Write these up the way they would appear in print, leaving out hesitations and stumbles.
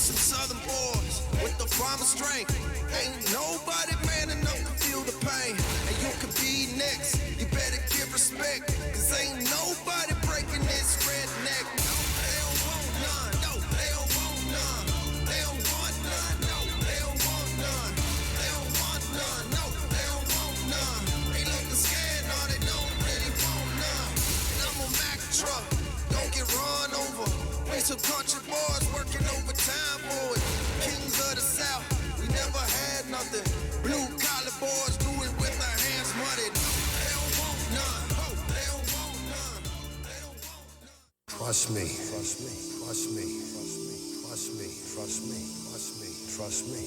some southern boys with the farmer strength. Ain't nobody man enough to feel the pain. And you could be next, you better give respect. Cause ain't nobody breaking this redneck. No, they don't want none. No, they don't want none. They don't want none. No, they don't want none. They don't want none. No, they don't want none. They looking scared, no, they don't really want none. And I'm a Mack truck, don't get run over. We some country boys working overtime, boys. Kings of the South, we never had nothing. Blue collar boys do it with their hands muddied. They don't want none. Oh, they don't want none. They don't want none. Trust me. Trust me. Trust me. Trust me. Trust me. Trust me. Trust me. Trust me.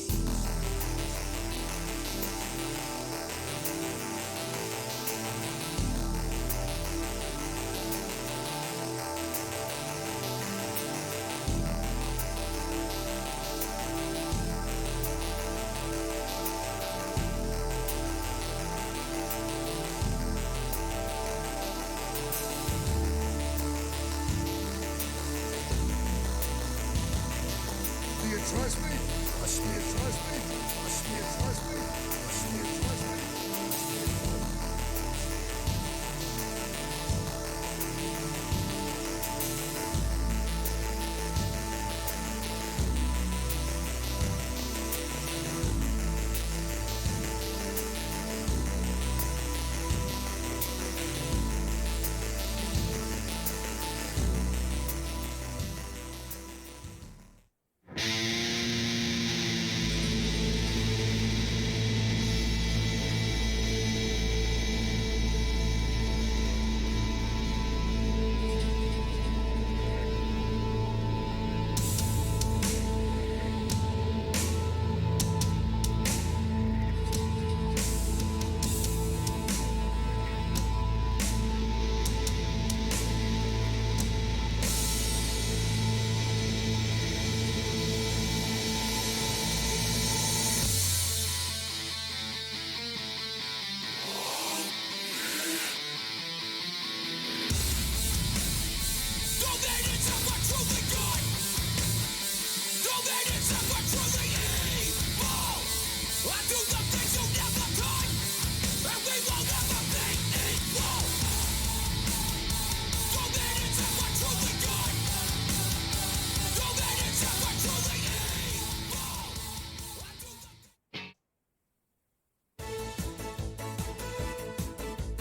Trust me. Trust me. Trust me. Trust me. Trust me. Trust me. Trust me.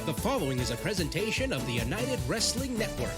The following is a presentation of the United Wrestling Network.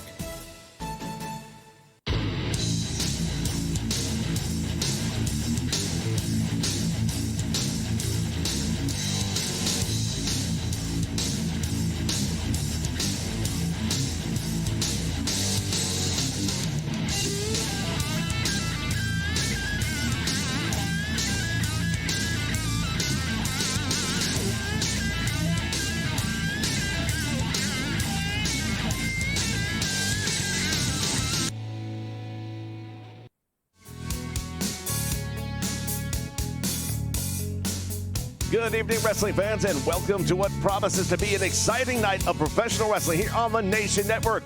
Good evening, wrestling fans, and welcome to what promises to be an exciting night of professional wrestling here on the Nation Network.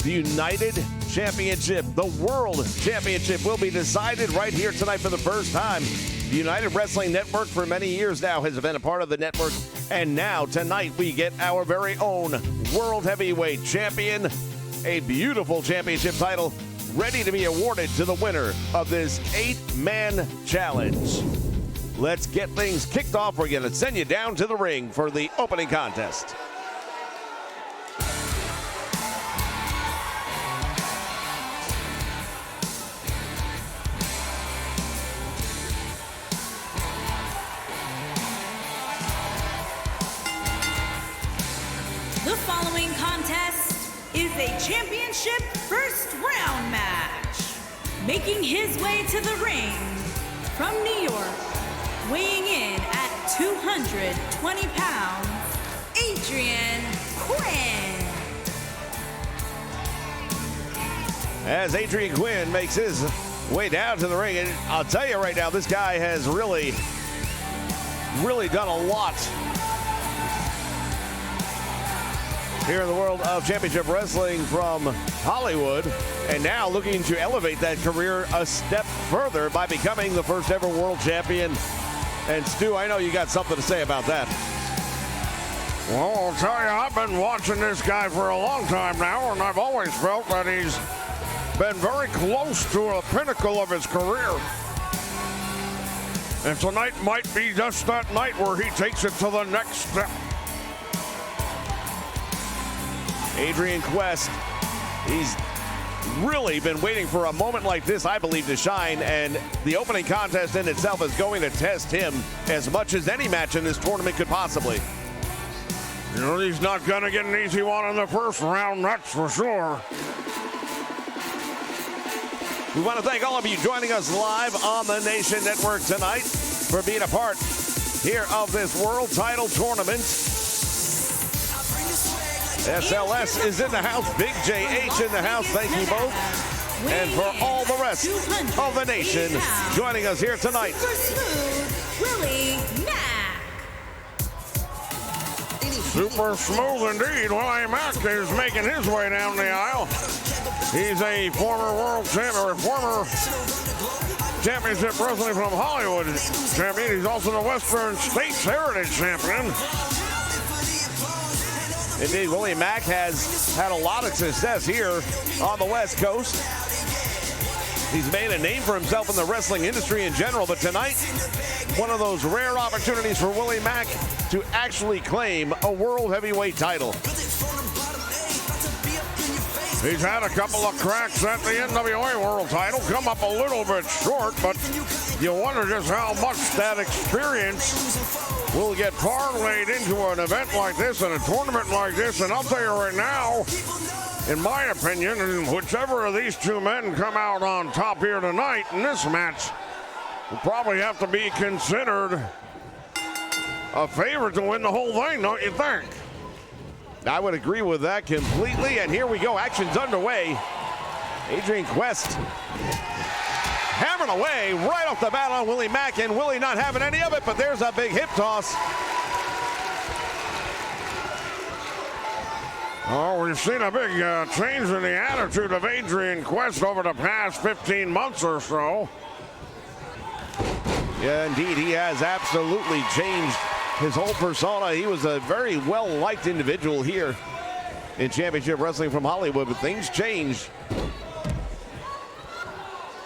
The United Championship, the World Championship, will be decided right here tonight for the first time. The United Wrestling Network for many years now has been a part of the network, and now tonight we get our very own World Heavyweight Champion, a beautiful championship title ready to be awarded to the winner of this 8-man challenge. Let's get things kicked off. We're going to send you down to the ring for the opening contest. The following contest is a championship first round match. Making his way to the ring from New York, weighing in at 220 pounds, Adrian Quinn. As Adrian Quinn makes his way down to the ring, and I'll tell you right now, this guy has really done a lot here in the world of championship wrestling, from Hollywood, and now looking to elevate that career a step further by becoming the first ever world champion. And Stu, I know you got something to say about that. Well, I'll tell you, I've been watching this guy for a long time now, and I've always felt that he's been very close to a pinnacle of his career. And tonight might be just that night where he takes it to the next step. Adrian Quest, he's really been waiting for a moment like this, I believe, to shine, and the opening contest in itself is going to test him as much as any match in this tournament could possibly. You know, he's not going to get an easy one in the first round, that's for sure. We want to thank all of you joining us live on the Nation Network tonight for being a part here of this world title tournament. SLS is in the house, Big JH in the house, thank you both. And for all the rest of the nation joining us here tonight. Super Smooth Willie Mack. Super smooth indeed. Willie Mack is making his way down the aisle. He's a former world champion, former championship wrestling from Hollywood champion. He's also the Western States Heritage champion. Indeed, Willie Mack has had a lot of success here on the West Coast. He's made a name for himself in the wrestling industry in general, but tonight, one of those rare opportunities for Willie Mack to actually claim a world heavyweight title. He's had a couple of cracks at the NWA world title, come up a little bit short, but you wonder just how much that experience will get parlayed into an event like this and a tournament like this. And I'll tell you right now, in my opinion, whichever of these two men come out on top here tonight in this match will probably have to be considered a favorite to win the whole thing, don't you think? I would agree with that completely, and here we go. Action's underway. Adrian Quest hammering away right off the bat on Willie Mack, and Willie not having any of it, but there's a big hip toss. Oh, we've seen a big change in the attitude of Adrian Quest over the past 15 months or so. Yeah, indeed, he has absolutely changed his whole persona. He was a very well-liked individual here in Championship Wrestling from Hollywood, but things changed.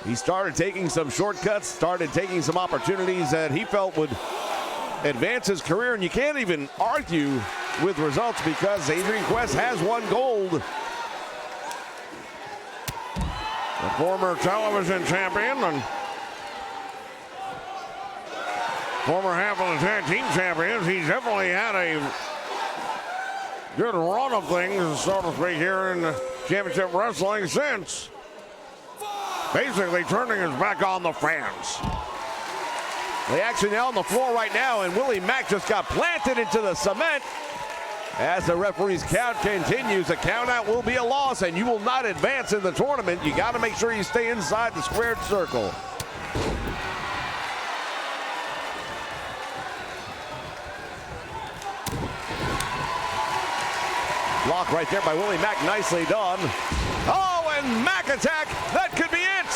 He started taking some shortcuts, started taking some opportunities that he felt would advance his career, and you can't even argue with results because Adrian Quest has won gold. The former television champion and former half of the tag team champions. He's definitely had a good run of things, so to speak, here in championship wrestling since basically turning his back on the fans. The action now on the floor right now, and Willie Mack just got planted into the cement. As the referee's count continues, a count out will be a loss, and you will not advance in the tournament. You got to make sure you stay inside the squared circle. Block right there by Willie Mack, nicely done. Oh, and Mack attack, that could be it.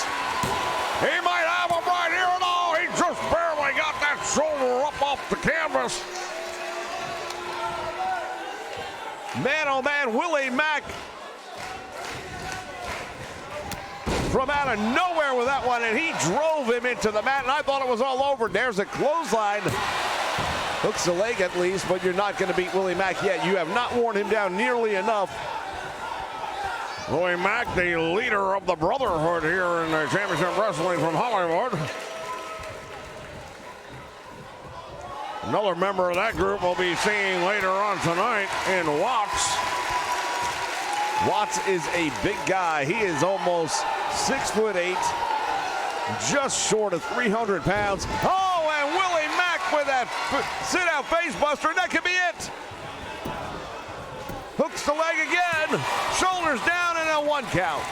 He might have him right here and all. He just barely got that shoulder up off the canvas. Man, oh man, Willie Mack from out of nowhere with that one, and he drove him into the mat, and I thought it was all over. There's a clothesline. Hooks the leg at least, but you're not going to beat Willie Mack yet. You have not worn him down nearly enough. Willie Mack, the leader of the Brotherhood here in the Championship Wrestling from Hollywood. Another member of that group we'll be seeing later on tonight in Watts. Watts is a big guy. He is almost 6'8", just short of 300 pounds. Oh, and Willie Mack with that sit-out face buster, and that could be it. Hooks the leg again, shoulders down, and a 1 count.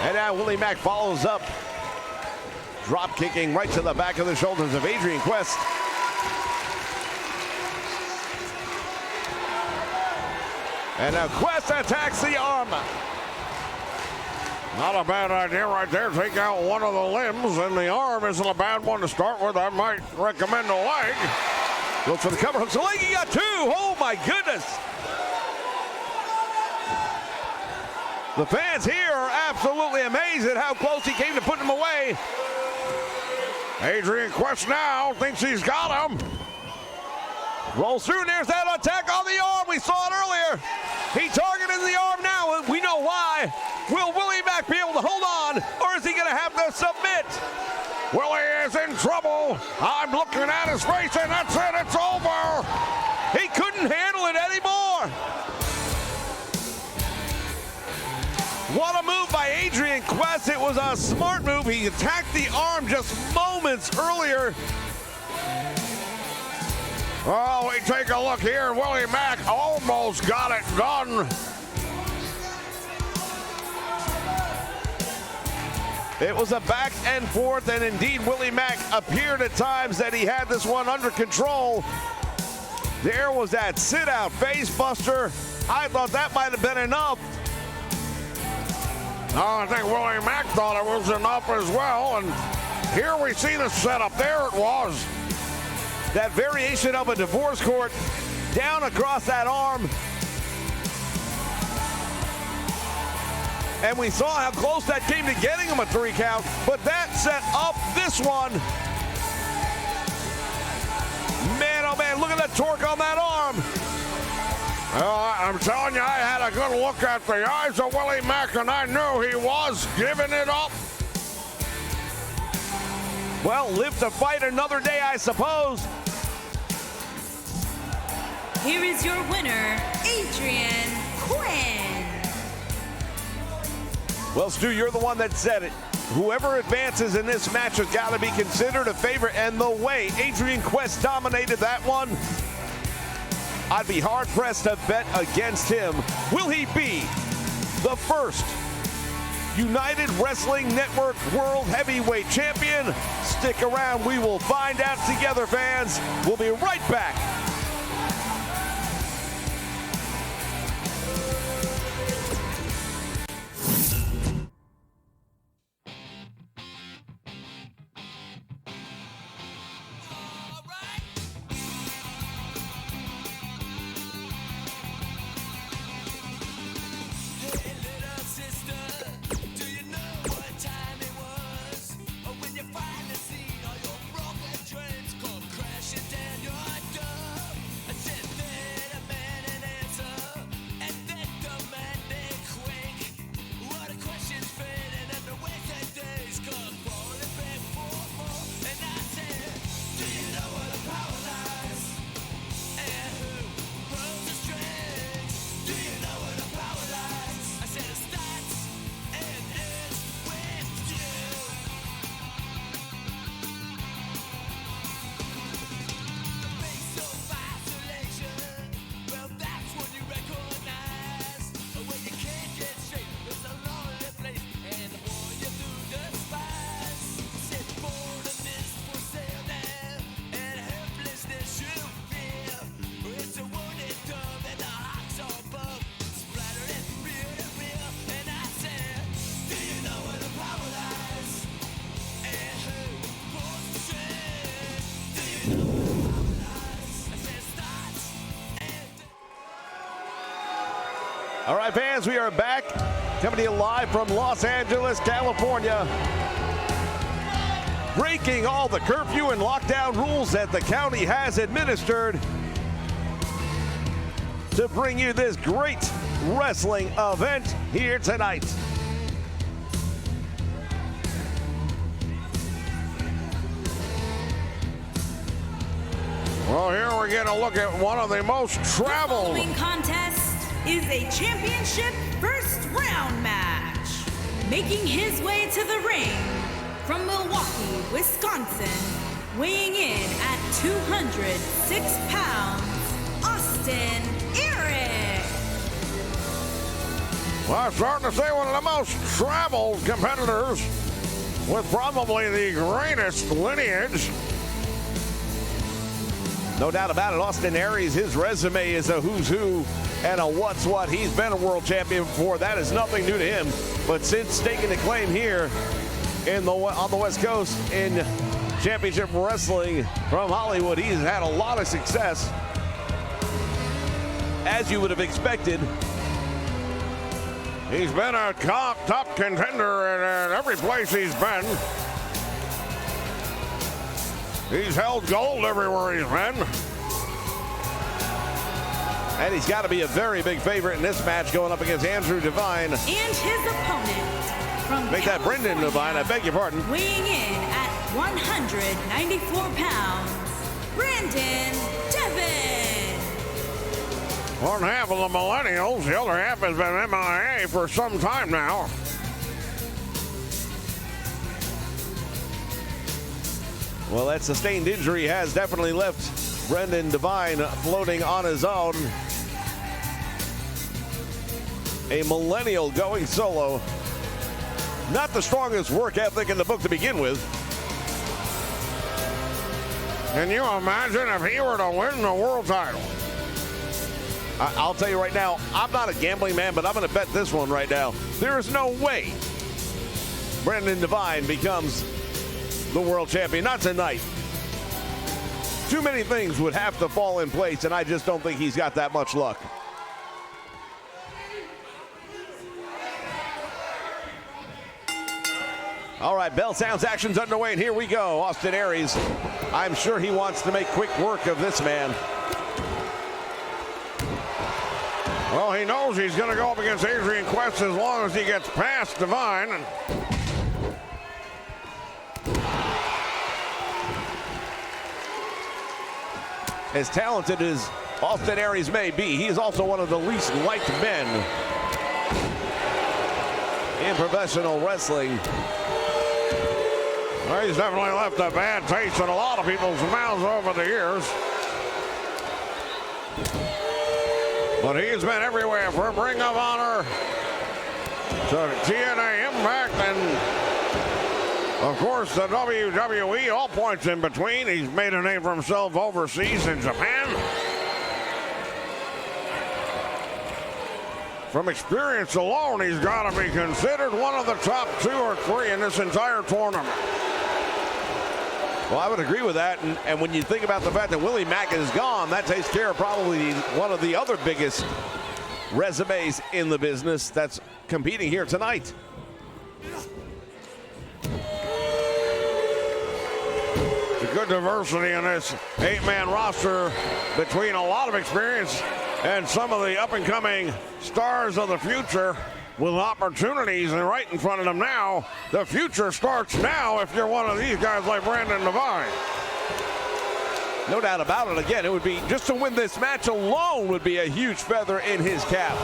And now Willie Mack follows up, drop kicking right to the back of the shoulders of Adrian Quest. And now Quest attacks the arm. Not a bad idea right there. Take out one of the limbs, and the arm isn't a bad one to start with. I might recommend a leg. Looks for the cover, hooks the leg. He got two. Oh, my goodness. The fans here are absolutely amazed at how close he came to putting him away. Adrian Quest now thinks he's got him. Rolls through, and there's that attack on the arm. We saw it earlier. He targeted the arm now, and we know why. Will Willie Mack be able to hold on, or is he going to have to submit? Willie is in trouble. I'm looking at his face, and that's it. It's over. He couldn't handle it anymore. What a move by Adrian Quest. It was a smart move. He attacked the arm just moments earlier. Oh, we take a look here. Willie Mack almost got it done. It was a back and forth, and indeed Willie Mack appeared at times that he had this one under control. There was that sit-out face buster. I thought that might have been enough. Oh, I think Willie Mack thought it was enough as well, and here we see the setup. There it was. That variation of a divorce court down across that arm. And we saw how close that came to getting him a 3 count, but that set up this one. Man, oh man, look at that torque on that arm. I'm telling you, I had a good look at the eyes of Willie Mack, and I knew he was giving it up. Well, live to fight another day, I suppose. Here is your winner, Adrian Quinn. Well, Stu, you're the one that said it. Whoever advances in this match has got to be considered a favorite, and the way Adrian Quest dominated that one, I'd be hard-pressed to bet against him. Will he be the first United Wrestling Network World Heavyweight Champion? Stick around. We will find out together, fans. We'll be right back. All right, fans, we are back, coming to you live from Los Angeles, California. Breaking all the curfew and lockdown rules that the county has administered to bring you this great wrestling event here tonight. Well, here we're going to look at one of the most traveled. The following contest is a championship first round match. Making his way to the ring from Milwaukee, Wisconsin, weighing in at 206 pounds, Austin Eric. Well, I'm starting to say one of the most traveled competitors with probably the greatest lineage. No doubt about it, Austin Aries, his resume is a who's who and a what's what. He's been a world champion before. That is nothing new to him. But since staking a claim here on the West Coast in Championship Wrestling from Hollywood, he's had a lot of success, as you would have expected. He's been a top contender in every place he's been. He's held gold everywhere he's been. And he's got to be a very big favorite in this match going up against Andrew Devine. And his opponent from Make that Brendan Devine, I beg your pardon. Weighing in at 194 pounds, Brandon Devin. One half of the millennials, the other half has been MIA for some time now. Well, that sustained injury has definitely left Brendan Devine floating on his own. A millennial going solo. Not the strongest work ethic in the book to begin with. Can you imagine if he were to win the world title? I'll tell you right now, I'm not a gambling man, but I'm going to bet this one right now. There is no way Brendan Devine becomes the world champion. Not tonight. Too many things would have to fall in place, and I just don't think he's got that much luck. All right, bell sounds, action's underway, and here we go. Austin Aries, I'm sure he wants to make quick work of this man. Well, he knows he's going to go up against Adrian Quest as long as he gets past Devine. As talented as Austin Aries may be, he is also one of the least liked men in professional wrestling. Well, he's definitely left a bad taste in a lot of people's mouths over the years. But he's been everywhere, from Ring of Honor to TNA Impact and, of course, the WWE, all points in between. He's made a name for himself overseas in Japan. From experience alone, he's got to be considered one of the top 2 or 3 in this entire tournament. Well, I would agree with that, and when you think about the fact that Willie Mack is gone, that takes care of probably one of the other biggest resumes in the business that's competing here tonight. A good diversity in this 8-man roster between a lot of experience and some of the up-and-coming stars of the future with opportunities and right in front of them now. The future starts now if you're one of these guys like Brandon Devine. No doubt about it. Again, it would be, just to win this match alone would be a huge feather in his cap.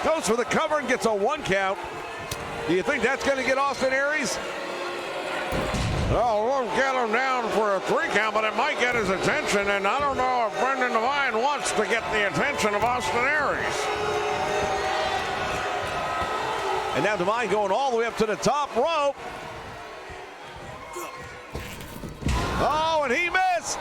Goes for the cover and gets a 1 count. Do you think that's going to get Austin Aries? Well, it won't get him down for a 3 count, but it might get his attention, and I don't know if Brendan Devine wants to get the attention of Austin Aries. And now Devine going all the way up to the top rope. Oh, and he missed.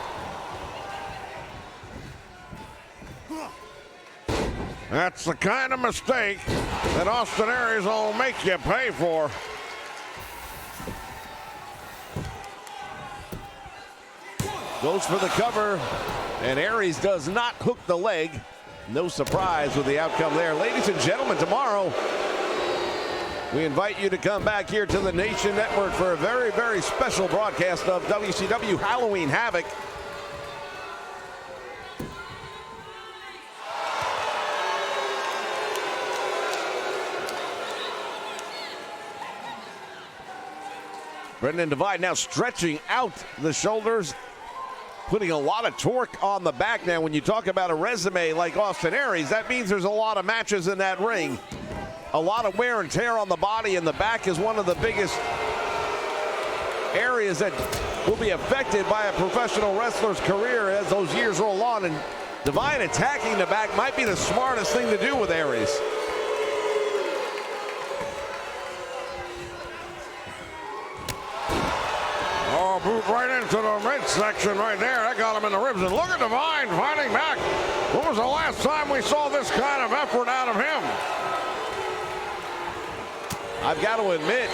That's the kind of mistake that Austin Aries will make you pay for. Goes for the cover, and Aries does not hook the leg. No surprise with the outcome there. Ladies and gentlemen, tomorrow, we invite you to come back here to the Nation Network for a very, very special broadcast of WCW Halloween Havoc. Brendan Devine now stretching out the shoulders, putting a lot of torque on the back. Now, when you talk about a resume like Austin Aries, that means there's a lot of matches in that ring. A lot of wear and tear on the body, and the back is one of the biggest areas that will be affected by a professional wrestler's career as those years roll on. And Devine attacking the back might be the smartest thing to do with Aries. Oh, boot right into the midsection right there. That got him in the ribs. And look at Devine fighting back. When was the last time we saw this kind of effort out of him? I've got to admit,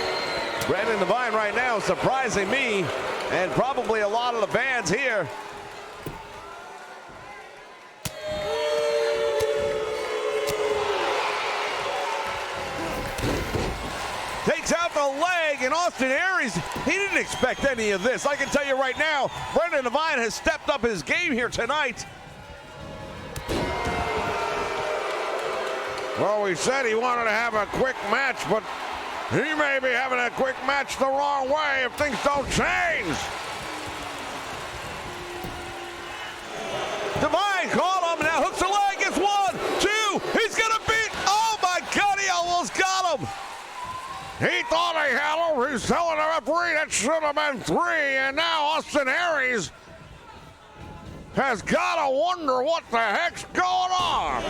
Brandon Devine right now is surprising me and probably a lot of the fans here. Takes out the leg, and Austin Aries, he didn't expect any of this. I can tell you right now, Brandon Devine has stepped up his game here tonight. Well, we said he wanted to have a quick match, but he may be having a quick match the wrong way if things don't change. Devine caught him, now hooks the leg, it's 1, 2, he's gonna beat, oh my God, he almost got him. He thought he had him. He's telling the referee that should have been 3, and now Austin Aries has got to wonder what the heck's going on.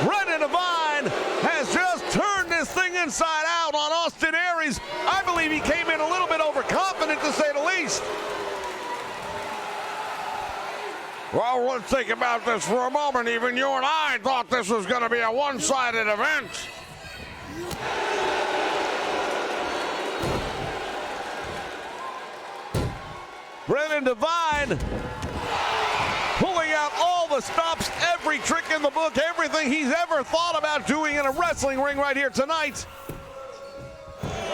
Brandon Devine has just turned this thing inside out on Austin Aries. I believe he came in a little bit overconfident, to say the least. Well, let's think about this for a moment. Even you and I thought this was going to be a one-sided event. Brandon Devine pulling out all the stops, every trick in the book, everything he's ever thought about doing in a wrestling ring right here tonight.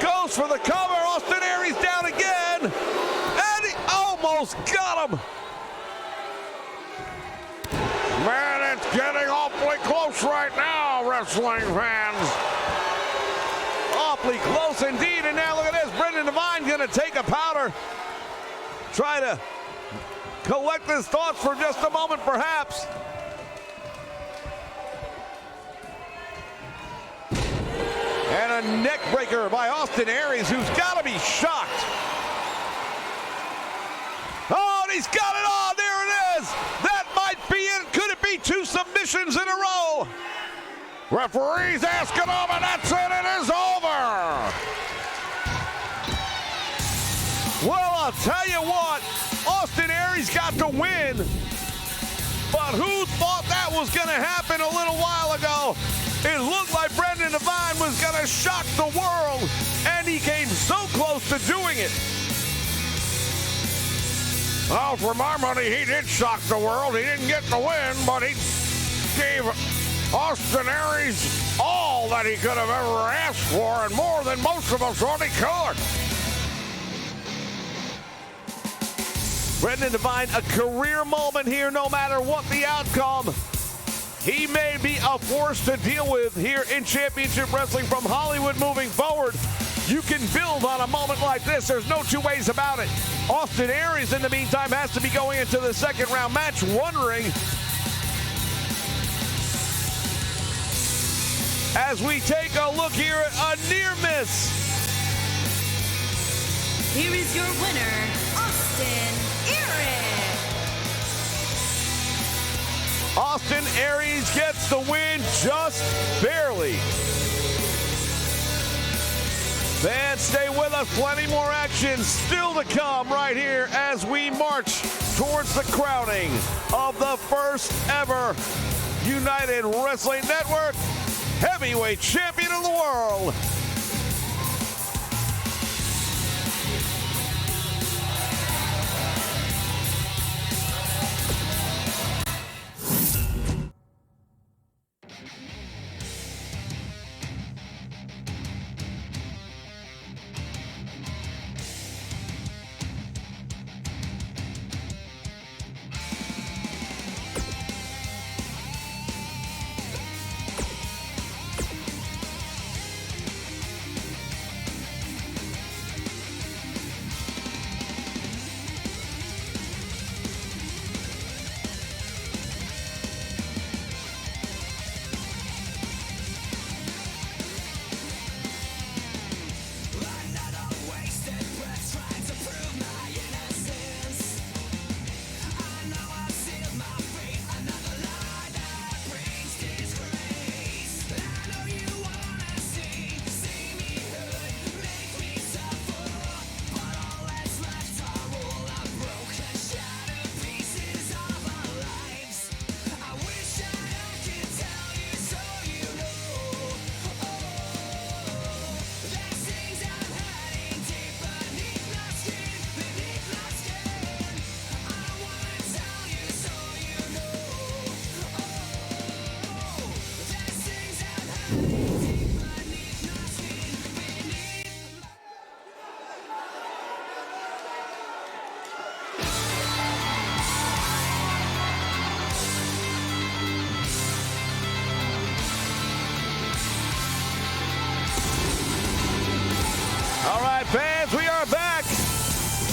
Goes for the cover, Austin Aries down again, and he almost got him. Man, it's getting awfully close right now, wrestling fans. Awfully close indeed, and now look at this. Brandon Devine gonna take a powder. Try to collect his thoughts for just a moment, perhaps. And a neck breaker by Austin Aries, who's got to be shocked. Oh, and he's got it on. There it is. That might be it. Could it be 2 submissions in a row? Referee's asking him, and that's it. It is over. Well, I'll tell you what, Austin Aries got the win, but who thought that was going to happen a little while ago? It looked like Brandon Devine was going to shock the world, and he came so close to doing it. Well, for my money, he did shock the world. He didn't get the win, but he gave Austin Aries all that he could have ever asked for, and more than most of us already could. Brandon Devine, a career moment here, no matter what the outcome. He may be a force to deal with here in Championship Wrestling from Hollywood moving forward. You can build on a moment like this. There's no 2 ways about it. Austin Aries, in the meantime, has to be going into the 2nd round match wondering, as we take a look here at a near miss. Here is your winner, Austin Aries. Austin Aries gets the win just barely. Fans, stay with us. Plenty more action still to come right here as we march towards the crowning of the first ever United Wrestling Network heavyweight champion of the world.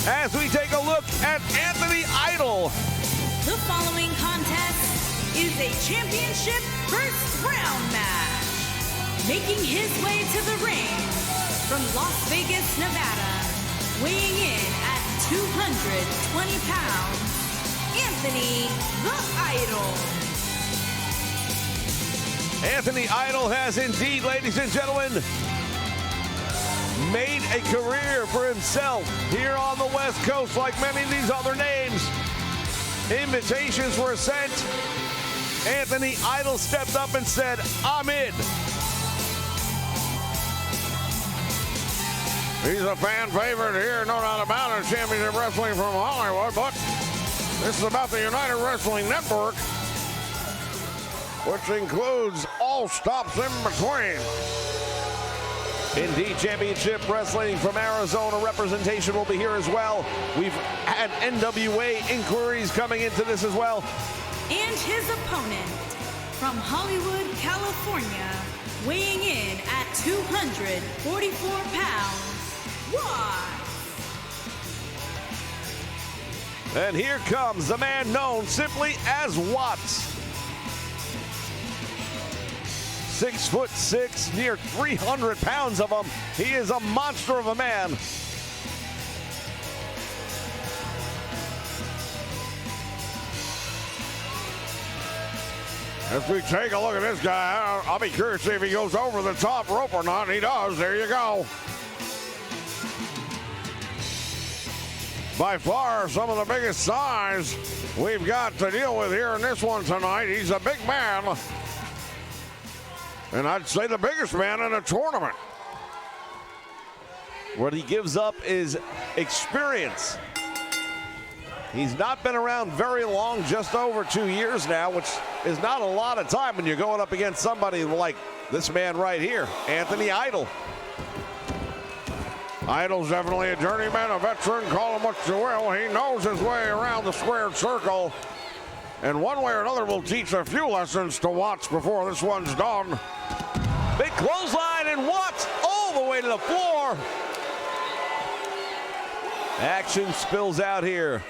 as we take a look at Anthony Idol. The following contest is a championship first round match. Making his way to the ring from Las Vegas, Nevada, weighing in at 220 pounds, Anthony the Idol. Anthony Idol has indeed, ladies and gentlemen, made a career for himself here on the West Coast like many of these other names. Invitations were sent. Anthony Idol stepped up and said, I'm in. He's a fan favorite here, no doubt about it. Championship Wrestling from Hollywood, but this is about the United Wrestling Network, which includes all stops in between. Indeed, Championship Wrestling from Arizona representation will be here as well. We've had NWA inquiries coming into this as well. And his opponent from Hollywood, California, weighing in at 244 pounds, Watts. And here comes the man known simply as Watts. 6'6", near 300 pounds of him. He is a monster of a man. As we take a look at this guy, I'll be curious to see if he goes over the top rope or not. He does. There you go. By far, some of the biggest size we've got to deal with here in this one tonight. He's a big man. And I'd say the biggest man in the tournament. What he gives up is experience. He's not been around very long, just over 2 years now, which is not a lot of time when you're going up against somebody like this man right here, Anthony Idol. Idol's definitely a journeyman, a veteran, call him what you will. He knows his way around the squared circle. And one way or another will teach a few lessons to Watts before this one's done. Big clothesline, and Watts all the way to the floor. Action spills out here.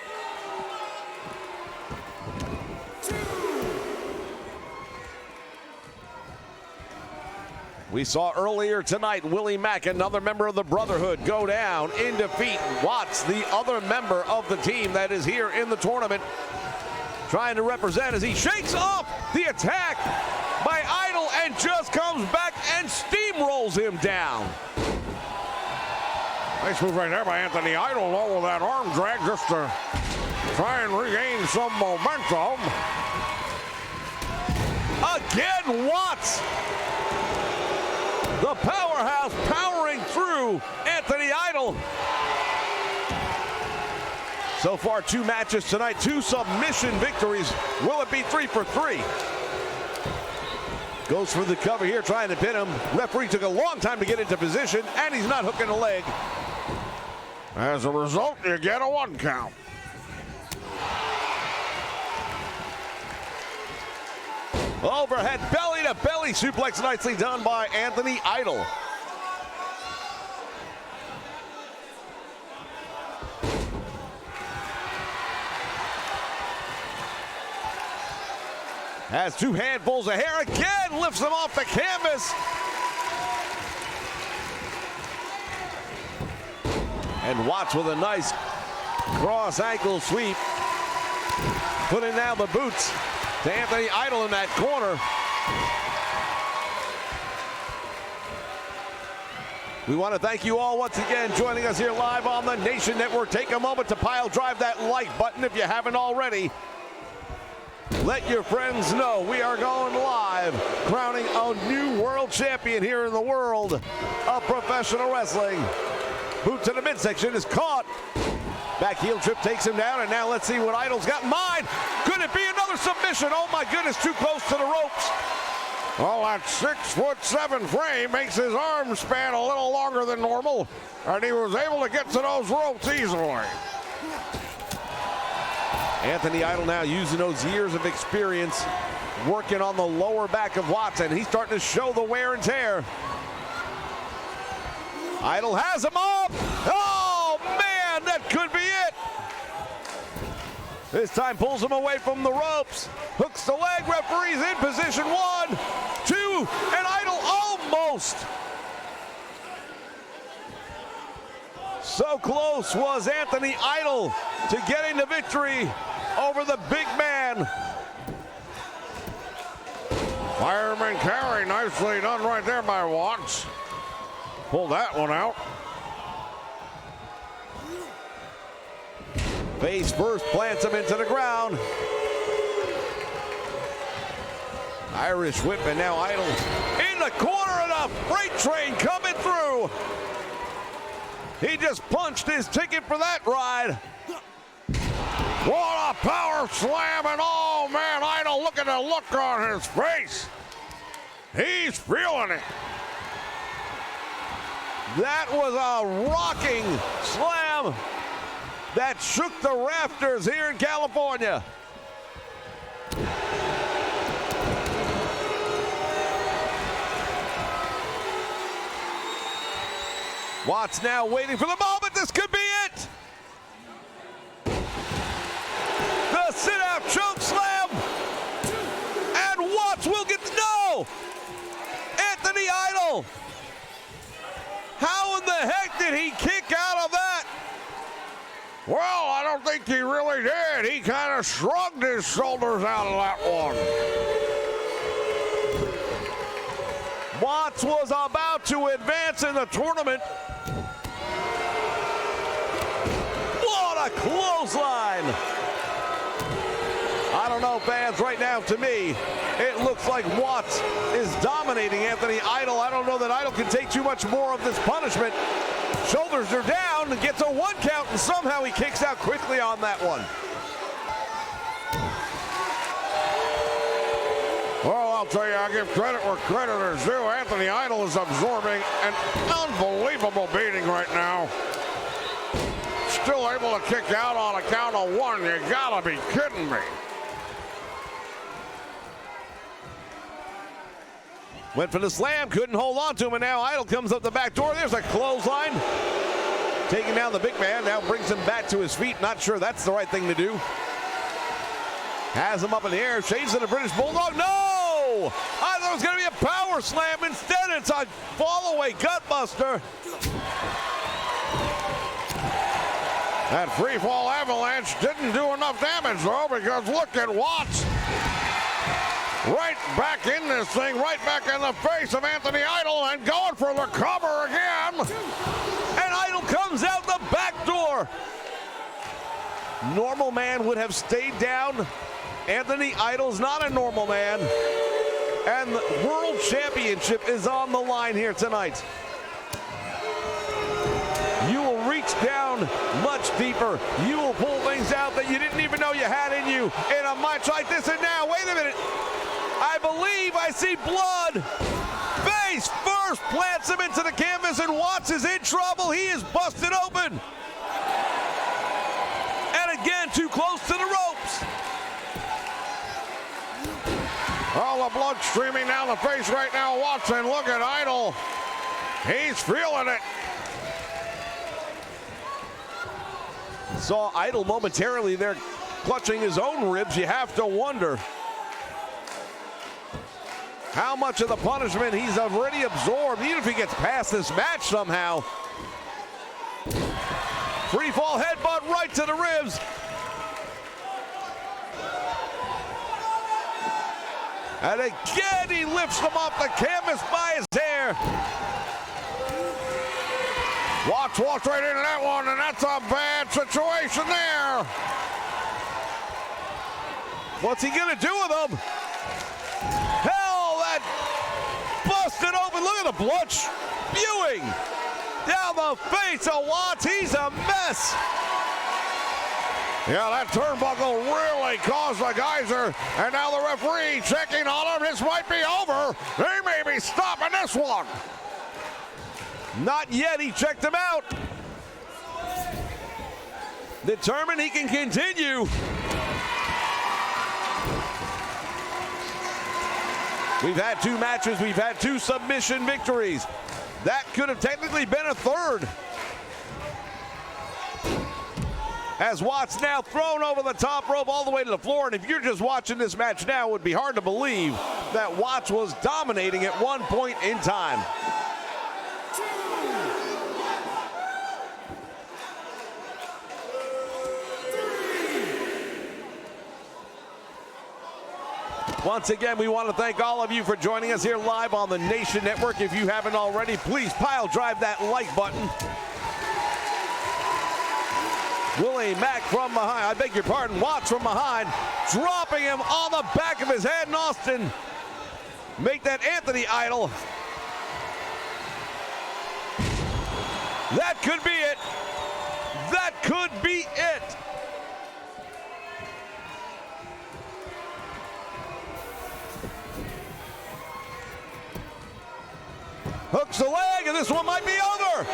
We saw earlier tonight Willie Mack, another member of the Brotherhood, go down in defeat. Watts, the other member of the team that is here in the tournament, trying to represent as he shakes off the attack by Idol and just comes back and steamrolls him down. Nice move right there by Anthony Idol, low with that arm drag just to try and regain some momentum. Again, Watts, the powerhouse, powering through Anthony Idol. So far, 2 matches tonight, 2 submission victories. Will it be 3 for 3? Goes for the cover here, trying to pin him. Referee took a long time to get into position, and he's not hooking a leg. As a result, you get a 1 count. Overhead belly-to-belly suplex, nicely done by Anthony Idol. Has 2 handfuls of hair, again lifts them off the canvas. And Watts with a nice cross ankle sweep. Putting down the boots to Anthony Idol in that corner. We want to thank you all once again joining us here live on the Nation Network. Take a moment to pile drive that like button if you haven't already. Let your friends know we are going live, crowning a new world champion here in the world of professional wrestling. Boot to the midsection is caught. Back heel trip takes him down, and now let's see what Idol's got in mind. Could it be another submission? Oh my goodness, too close to the ropes. Well, that 6'7" frame makes his arm span a little longer than normal, and he was able to get to those ropes easily. Anthony Idol now using those years of experience, working on the lower back of Watts, and he's starting to show the wear and tear. Idol has him up. Oh, man, that could be This time pulls him away from the ropes. Hooks the leg. Referee's in position. 1, 2, and Idol almost. So close was Anthony Idol to getting the victory over the big man. Fireman carry, nicely done right there by Watts. Pull that one out. Face first, plants him into the ground. Irish whip, and now Idol in the corner, and a freight train coming through. He just punched his ticket for that ride. What a power slam, and oh man, Idol, look at the look on his face. He's feeling it. That was a rocking slam that shook the rafters here in California. Watts now waiting for the moment. This could be it. The sit-out choke slam. And Watts will get no. Anthony Idol. How in the heck did he kick out of that? Well, I don't think he really did. He kind of shrugged his shoulders out of that one. Watts was about to advance in the tournament. What a clothesline! I don't know, fans, right now, to me, it looks like Watts is dominating Anthony Idol. I don't know that Idol can take too much more of this punishment. Shoulders are down and gets a 1 count, and somehow he kicks out quickly on that one. Well, I'll tell you, I give credit where credit is due. Anthony Idol is absorbing an unbelievable beating right now. Still able to kick out on a count of 1. You gotta be kidding me. Went for the slam, couldn't hold on to him, and now Idol comes up the back door. There's a clothesline. Taking down the big man, now brings him back to his feet. Not sure that's the right thing to do. Has him up in the air, shades of the British Bulldog. No! I thought it was going to be a power slam. Instead, it's a fall-away gutbuster. That free fall avalanche didn't do enough damage, though, because look at Watts. Right back in this thing, right back in the face of Anthony Idol, and going for the cover again. And Idol comes out the back door. Normal man would have stayed down. Anthony Idol's not a normal man. And the World Championship is on the line here tonight. You will reach down much deeper. You will pull things out that you didn't even know you had in you in a match like this. And now, wait a minute. I believe I see blood. Face first plants him into the canvas, and Watts is in trouble. He is busted open. And again, too close to the ropes. All the blood streaming down the face right now. Watson, look at Idol. He's feeling it. Saw Idol momentarily there clutching his own ribs. You have to wonder how much of the punishment he's already absorbed, even if he gets past this match somehow. Free fall headbutt right to the ribs. And again, he lifts him off the canvas by his hair. Watts walks right into that one, and that's a bad situation there. What's he gonna do with him? Hell, that busted open. Look at the blood spewing down the face of Watts. He's a mess. Yeah, that turnbuckle really caused the geyser, and now the referee checking on him. This might be over. They may be stopping this one. Not yet, he checked him out. Determined he can continue. We've had 2 matches, we've had 2 submission victories. That could have technically been a third. as Watts now thrown over the top rope all the way to the floor. And if you're just watching this match now, it would be hard to believe that Watts was dominating at one point in time. Once again, we want to thank all of you for joining us here live on the Nation Network. If you haven't already, please pile drive that like button. Willie Mack from behind, I beg your pardon, Watts from behind, dropping him on the back of his head, and Austin make that Anthony Idol. That could be it. That could be it. Hooks the leg, and this one might be over.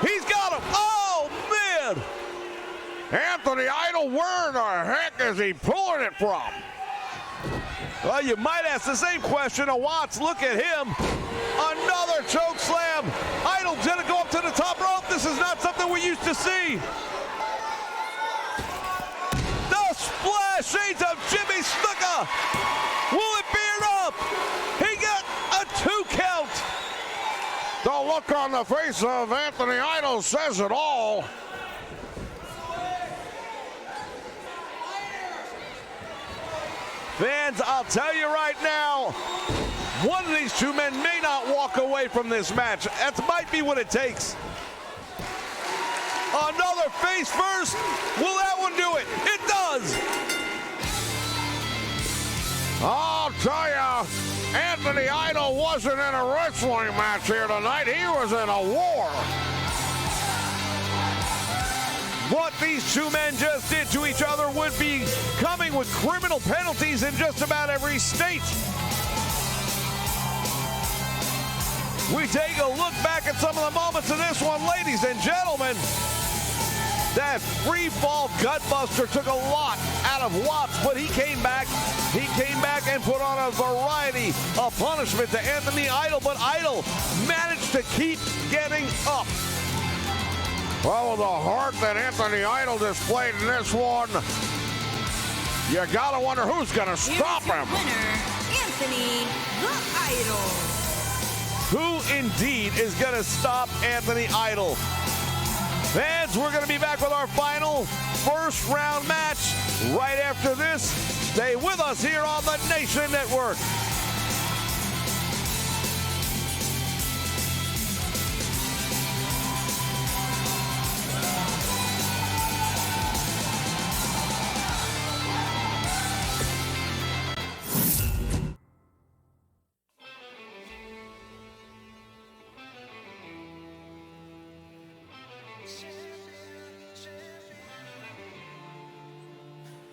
He's got him. Oh, man. Anthony Idol, where the heck is he pulling it from? Well, you might ask the same question of Watts. Look at him. Another choke slam. Idol didn't go up to the top rope. This is not something we used to see. The splash shades of Jimmy Snuka. Will it be enough? He got a 2 count. The look on the face of Anthony Idol says it all. Fans, I'll tell you right now, one of these two men may not walk away from this match. That might be what it takes. Another face first. Will that one do it? It does. I'll tell ya, Anthony Idol wasn't in a wrestling match here tonight. He was in a war. What these two men just did to each other would be coming with criminal penalties in just about every state. We take a look back at some of the moments of this one, ladies and gentlemen. That free fall gutbuster took a lot out of Watts, but he came back. He came back and put on a variety of punishment to Anthony Idol, but Idol managed to keep getting up. Well, with the heart that Anthony Idol displayed in this one, you gotta wonder who's gonna stop him. Winner, Anthony the Idol. Who indeed is gonna stop Anthony Idol? Fans, we're going to be back with our final first round match right after this. Stay with us here on the Nation Network.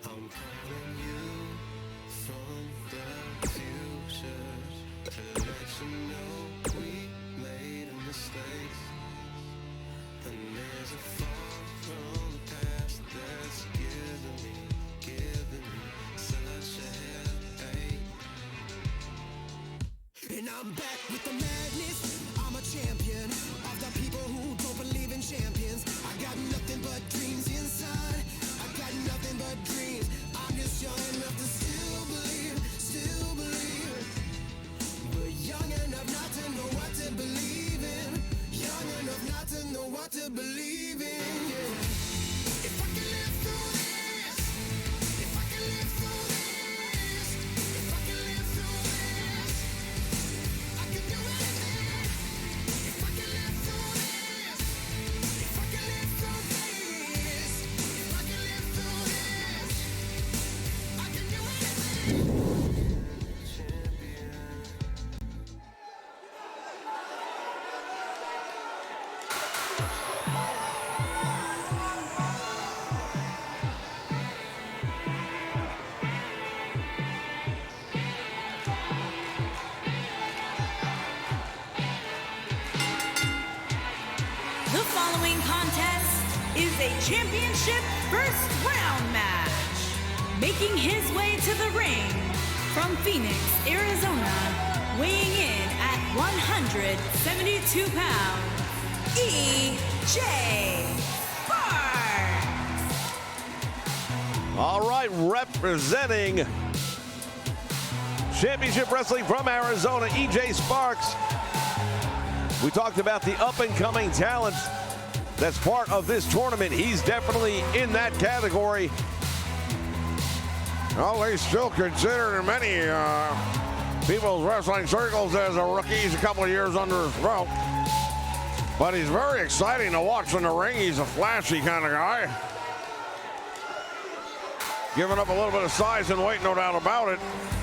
I'm calling you from the future to let you know we made a mistake. And there's a far from the past that's giving me such a headache. And I'm back with the madness. I'm a champion of the people who don't believe in champions. I got nothing but dreams inside. I got nothing but dreams. I'm just young enough to still believe. But young enough not to know what to believe in. Young enough not to know what to believe in. Yeah. If I can live through this, if I can live through this, if I can live through this, I can do anything. If I can live through this, if I can live through this, if I can live through this, I can do anything. Champion. The following contest is a championship first round match. Making his way to the ring from Phoenix, Arizona, weighing in at 172 pounds, E.J. Sparks. All right, representing Championship Wrestling from Arizona, EJ Sparks. We talked about the up-and-coming talent that's part of this tournament. He's definitely in that category. Well, he's still considered in many people's wrestling circles as a rookie. He's a couple of years under his belt. But he's very exciting to watch in the ring. He's a flashy kind of guy. Giving up a little bit of size and weight, no doubt about it.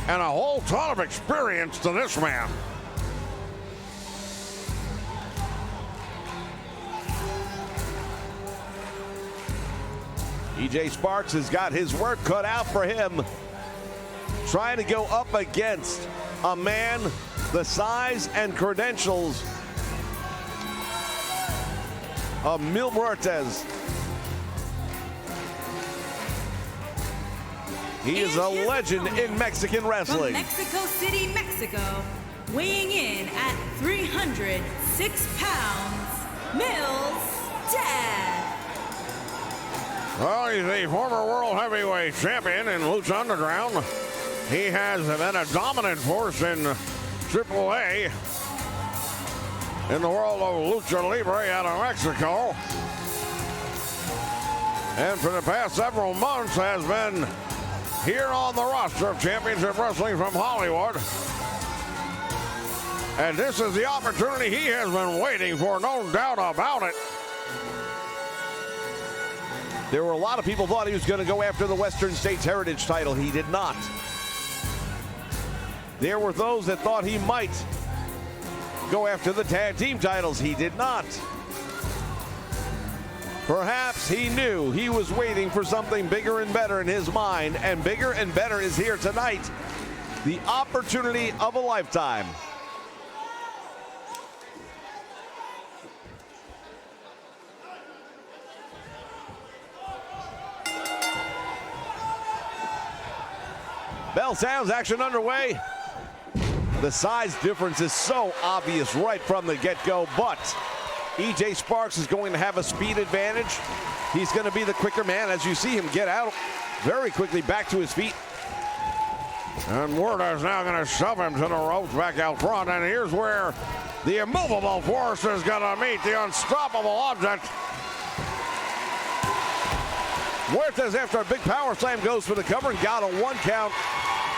And a whole ton of experience to this man. EJ Sparks has got his work cut out for him, trying to go up against a man the size and credentials of Mil Muertes. He is a legend in Mexican wrestling. From Mexico City, Mexico, weighing in at 306 pounds, Mil's dad. Well, he's a former world heavyweight champion in Lucha Underground. He has been a dominant force in AAA in the world of Lucha Libre out of Mexico. And for the past several months has been here on the roster of Championship Wrestling from Hollywood. And this is the opportunity he has been waiting for, no doubt about it. There were a lot of people thought he was going to go after the Western States Heritage title. He did not. There were those that thought he might go after the tag team titles. He did not. Perhaps he knew he was waiting for something bigger and better in his mind, and bigger and better is here tonight. The opportunity of a lifetime. Bell sounds, action underway. The size difference is so obvious right from the get-go, but EJ Sparks is going to have a speed advantage. He's going to be the quicker man as you see him get out very quickly back to his feet. And Muertes now going to shove him to the ropes back out front. And here's where the immovable force is going to meet the unstoppable object. Muertes, after a big power slam, goes for the cover and got a 1 count.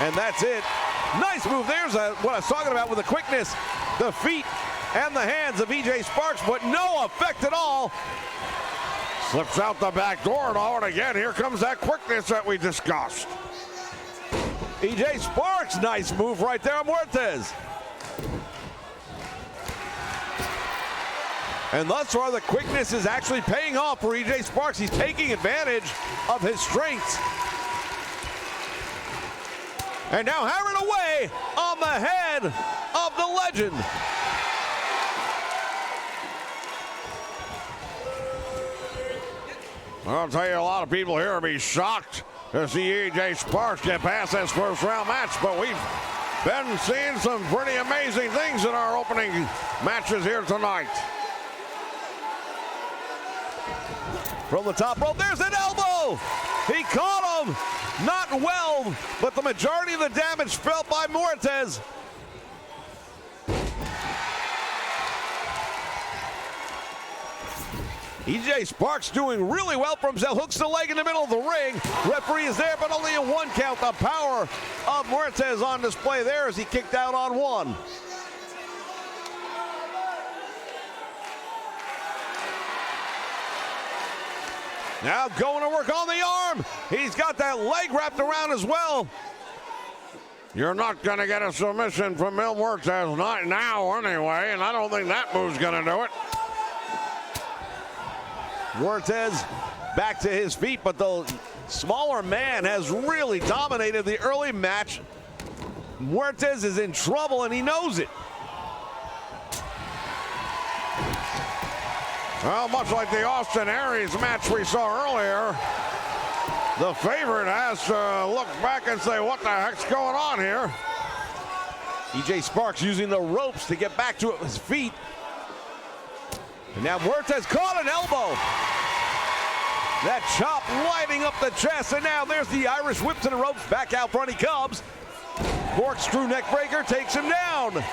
And that's it. Nice move. There's what I was talking about with the quickness, the feet, and the hands of EJ Sparks, but no effect at all. Slips out the back door, though, and again, here comes that quickness that we discussed. EJ Sparks, nice move right there on Muertes. And thus far, the quickness is actually paying off for EJ Sparks. He's taking advantage of his strengths. And now hammering away on the head of the legend. I'll tell you, a lot of people here will be shocked to see EJ Sparks get past this first round match, but we've been seeing some pretty amazing things in our opening matches here tonight. From the top rope, there's an elbow. He caught him. Not well, but the majority of the damage felt by Muertes. EJ Sparks doing really well for himself. Hooks the leg in the middle of the ring. Referee is there, but only a 1 count. The power of Muertes on display there as he kicked out on 1. Now going to work on the arm. He's got that leg wrapped around as well. You're not going to get a submission from Mil Muertes, not now anyway, and I don't think that move's going to do it. Muertes back to his feet, but the smaller man has really dominated the early match. Muertes is in trouble, and he knows it. Well, much like the Austin Aries match we saw earlier, the favorite has to look back and say, what the heck's going on here? EJ Sparks using the ropes to get back to his feet. And now Muertes caught an elbow. That chop lighting up the chest, and now there's the Irish whip to the ropes. Back out front he comes. Corkscrew neck breaker takes him down.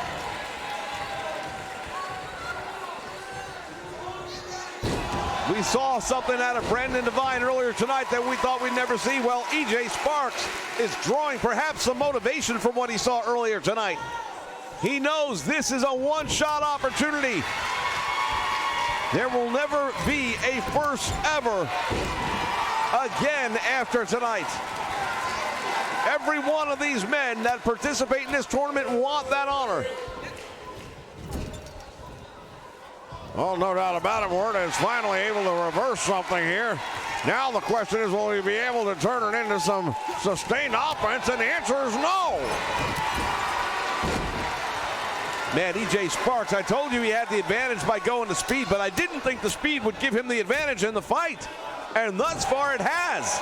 We saw something out of Brandon Devine earlier tonight that we thought we'd never see. Well, EJ Sparks is drawing perhaps some motivation from what he saw earlier tonight. He knows this is a one-shot opportunity. There will never be a first ever again after tonight. Every one of these men that participate in this tournament want that honor. Well, no doubt about it, Ward is finally able to reverse something here. Now the question is, will he be able to turn it into some sustained offense? And the answer is no. Man, EJ Sparks, I told you he had the advantage by going to speed, but I didn't think the speed would give him the advantage in the fight. And thus far it has.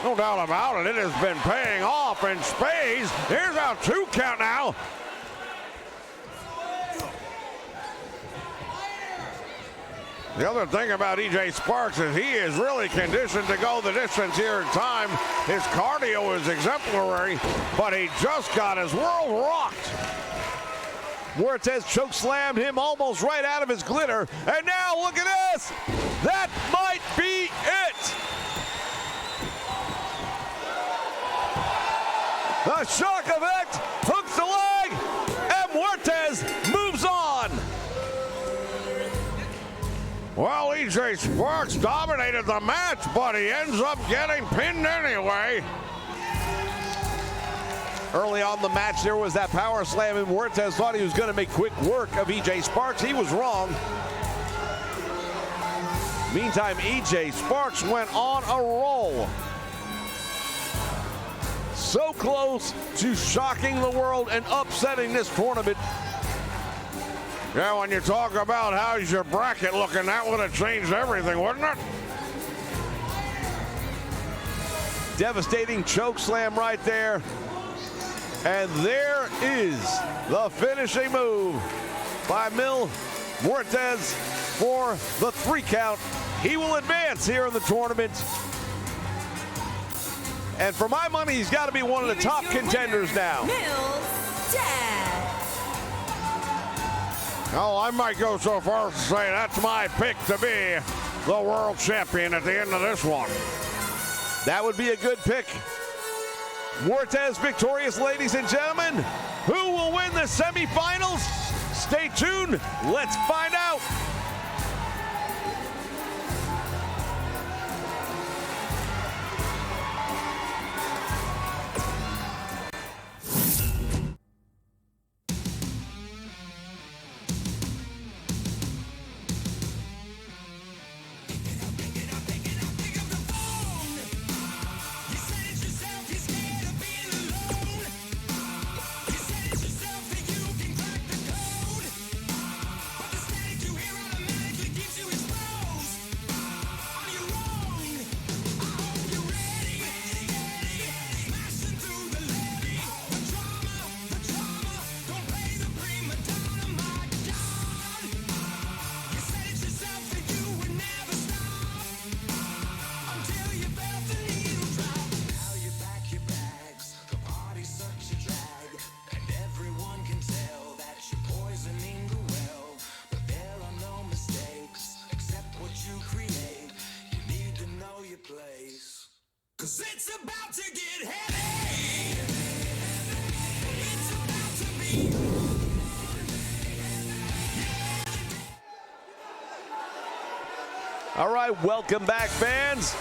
No doubt about it. It has been paying off in spades. Here's our 2 count now. The other thing about EJ Sparks is he is really conditioned to go the distance here in time. His cardio is exemplary, but he just got his world rocked. Muertes choke slammed him almost right out of his glitter. And now look at this. That might be it. The shock effect hooks the leg, and Muertes moves on. Well, EJ Sparks dominated the match, but he ends up getting pinned anyway. Early on the match, there was that power slam, and Muertes thought he was going to make quick work of EJ Sparks. He was wrong. Meantime, EJ Sparks went on a roll. So close to shocking the world and upsetting this tournament. Yeah, when you talk about how's your bracket looking, that would have changed everything, wouldn't it? Devastating choke slam right there. And there is the finishing move by Mil Muertes for the 3 count. He will advance here in the tournament. And for my money, he's got to be one of the top contenders now. Oh, I might go so far as to say that's my pick to be the world champion at the end of this one. That would be a good pick. Muertes victorious, ladies and gentlemen. Who will win the semifinals? Stay tuned. Let's find out. It's about to get heavy. It's about to be. All right, welcome back, fans.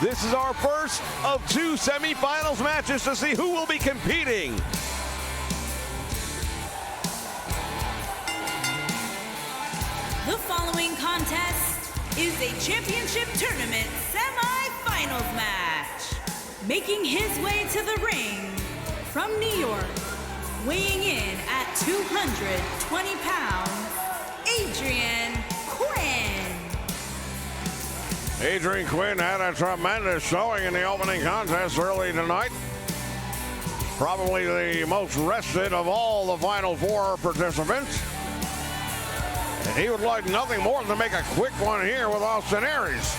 This is our first of 2 semifinals matches to see who will be competing. The following contest is a championship tournament semi-finals match. Making his way to the ring from New York, weighing in at 220 pounds, Adrian Quinn. Adrian Quinn had a tremendous showing in the opening contest early tonight. Probably the most rested of all the Final 4 participants. He would like nothing more than to make a quick one here with Austin Aries.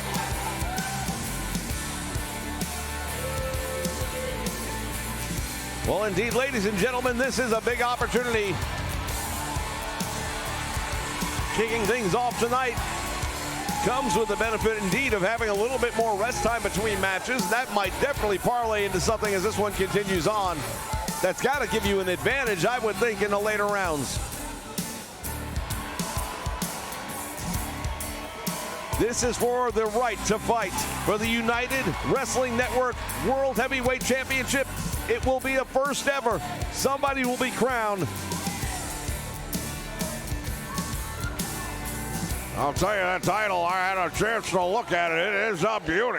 Well, indeed, ladies and gentlemen, this is a big opportunity. Kicking things off tonight comes with the benefit, indeed, of having a little bit more rest time between matches. That might definitely parlay into something as this one continues on. That's got to give you an advantage, I would think, in the later rounds. This is for the right to fight for the United Wrestling Network World Heavyweight Championship. It will be a first ever. Somebody will be crowned. I'll tell you, that title, I had a chance to look at it. It is a beauty.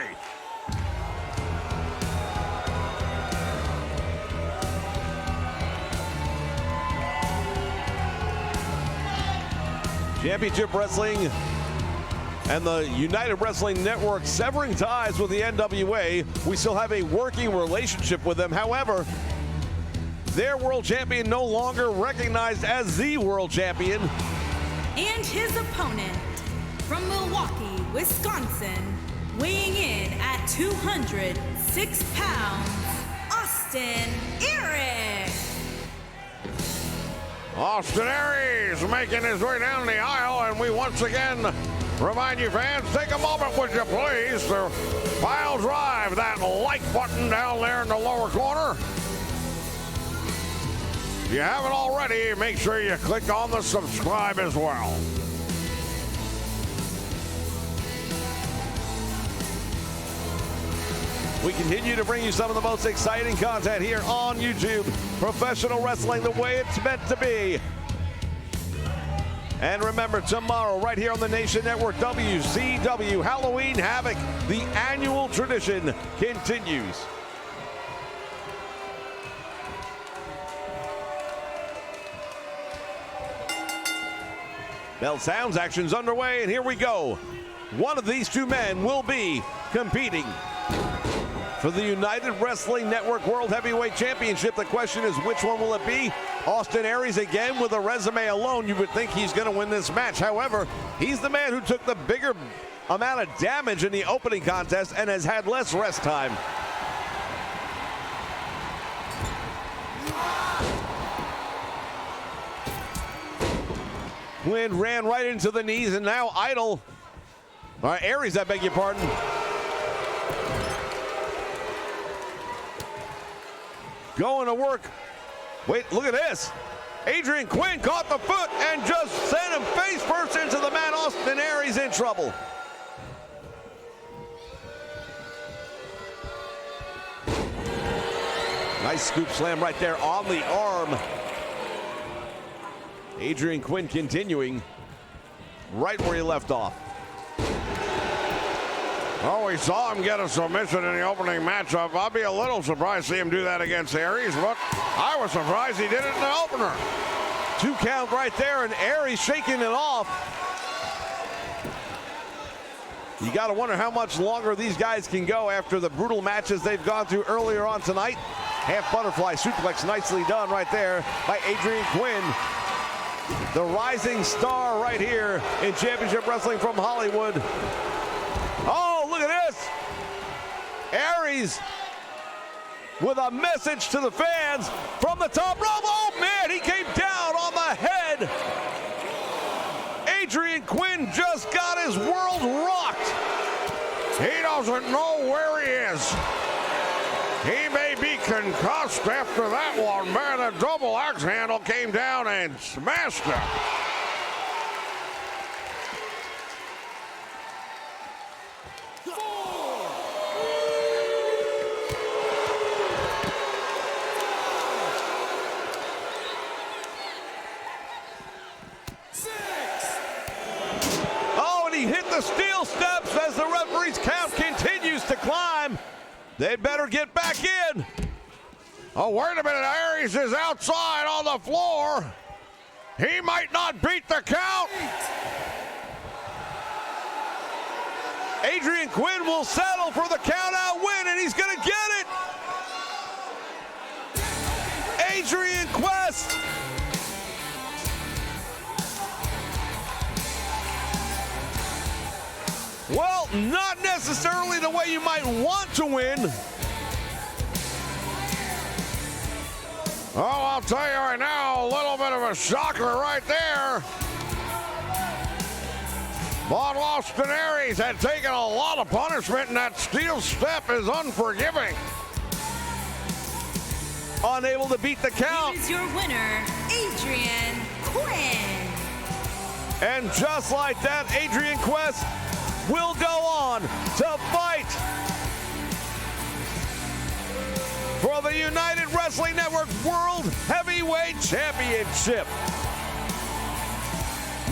Championship Wrestling and the United Wrestling Network severing ties with the NWA. We still have a working relationship with them. However, their world champion no longer recognized as the world champion. And his opponent from Milwaukee, Wisconsin, weighing in at 206 pounds, Austin Aries. Austin Aries making his way down the aisle, and we once again remind you fans, take a moment, would you please, to pile drive that like button down there in the lower corner. If you haven't already, make sure you click on the subscribe as well. We continue to bring you some of the most exciting content here on YouTube. Professional wrestling the way it's meant to be. And remember, tomorrow, right here on the Nation Network, WCW Halloween Havoc, the annual tradition continues. Bell sounds, action's underway, and here we go. One of these two men will be competing for the United Wrestling Network World Heavyweight Championship. The question is, which one will it be? Austin Aries, again, with a resume alone, you would think he's going to win this match. However, he's the man who took the bigger amount of damage in the opening contest and has had less rest time. Quinn ran right into the knees and now idle. All right, Aries, I beg your pardon. Going to work. Wait, look at this. Adrian Quinn caught the foot and just sent him face first into the mat. Austin Aries in trouble. Nice scoop slam right there on the arm. Adrian Quinn continuing right where he left off. Oh, we saw him get a submission in the opening matchup. I'll be a little surprised to see him do that against Aries, but I was surprised he did it in the opener. 2 count right there, and Aries shaking it off. You got to wonder how much longer these guys can go after the brutal matches they've gone through earlier on tonight. Half butterfly suplex, nicely done right there by Adrian Quinn. The rising star right here in Championship Wrestling from Hollywood. Oh, look at this. Aries with a message to the fans from the top rope. Oh, man, he came down on the head. Adrian Quinn just got his world rocked. He doesn't know where he is. He may be concussed after that one. Man, the double axe handle came down and smashed him. He hit the steel steps as the referee's count continues to climb. They better get back in. Oh, wait a minute. Aries is outside on the floor. He might not beat the count. Adrian Quinn will settle for the count-out win, and he's going to get it. Adrian Quest. Well, not necessarily the way you might want to win. Oh, I'll tell you right now, a little bit of a shocker right there. But Austin Aries had taken a lot of punishment, and that steel step is unforgiving. Unable to beat the count. Here is your winner, Adrian Quinn. And just like that, Adrian Quest will go on to fight for the United Wrestling Network World Heavyweight Championship.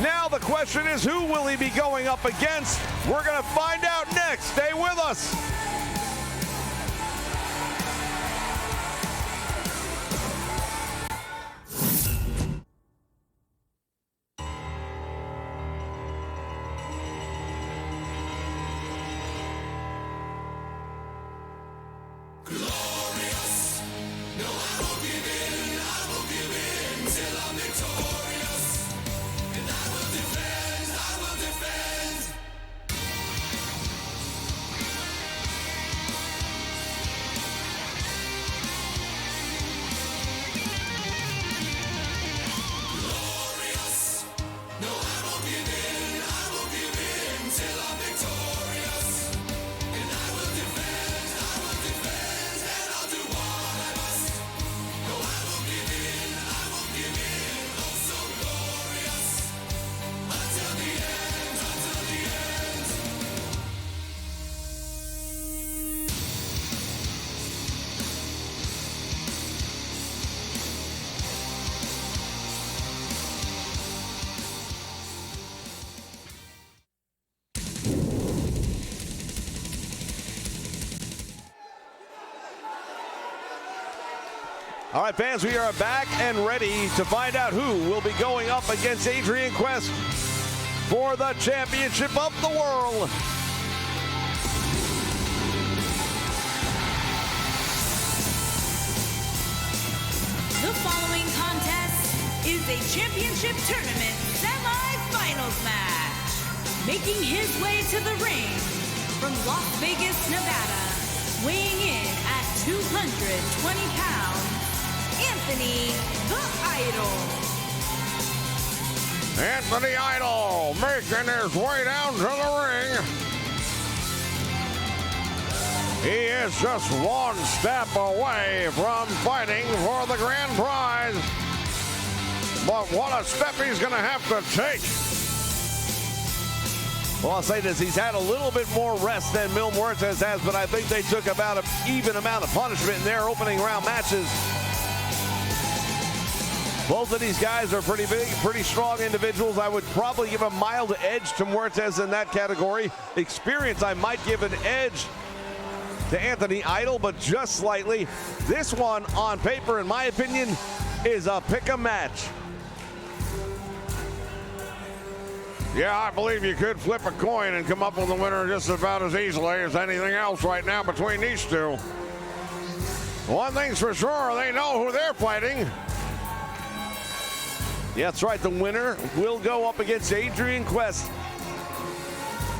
Now the question is, who will he be going up against? We're going to find out next. Stay with us. All right, fans, we are back and ready to find out who will be going up against Adrian Quest for the championship of the world. The following contest is a championship tournament semi-finals match. Making his way to the ring from Las Vegas, Nevada, weighing in at 220 pounds, Anthony the Idol. Anthony Idol making his way down to the ring. He is just one step away from fighting for the grand prize. But what a step he's going to have to take. Well, I'll say this, he's had a little bit more rest than Mil Muertes has, but I think they took about an even amount of punishment in their opening round matches. Both of these guys are pretty big, pretty strong individuals. I would probably give a mild edge to Muertes in that category. Experience, I might give an edge to Anthony Idol, but just slightly. This one, on paper, in my opinion, is a pick-em match. Yeah, I believe you could flip a coin and come up with a winner just about as easily as anything else right now between these two. One thing's for sure, they know who they're fighting. Yeah, that's right. The winner will go up against Adrian Quest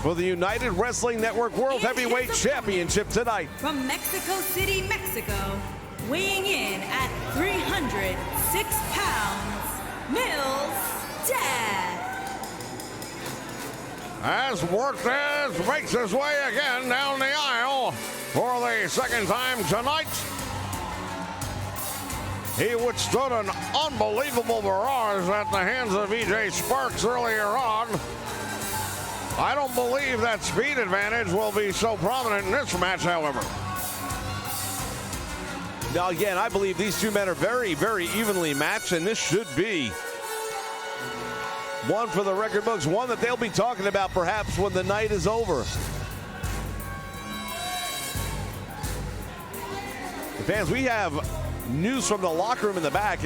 for the United Wrestling Network World Heavyweight Championship tonight. From Mexico City, Mexico, weighing in at 306 pounds, Mills Dad. As Muertes makes his way again down the aisle for the second time tonight. He withstood an unbelievable barrage at the hands of EJ Sparks earlier on. I don't believe that speed advantage will be so prominent in this match, however. Now, again, I believe these two men are very, very evenly matched, and this should be one for the record books, one that they'll be talking about perhaps when the night is over. Fans, we have news from the locker room in the back.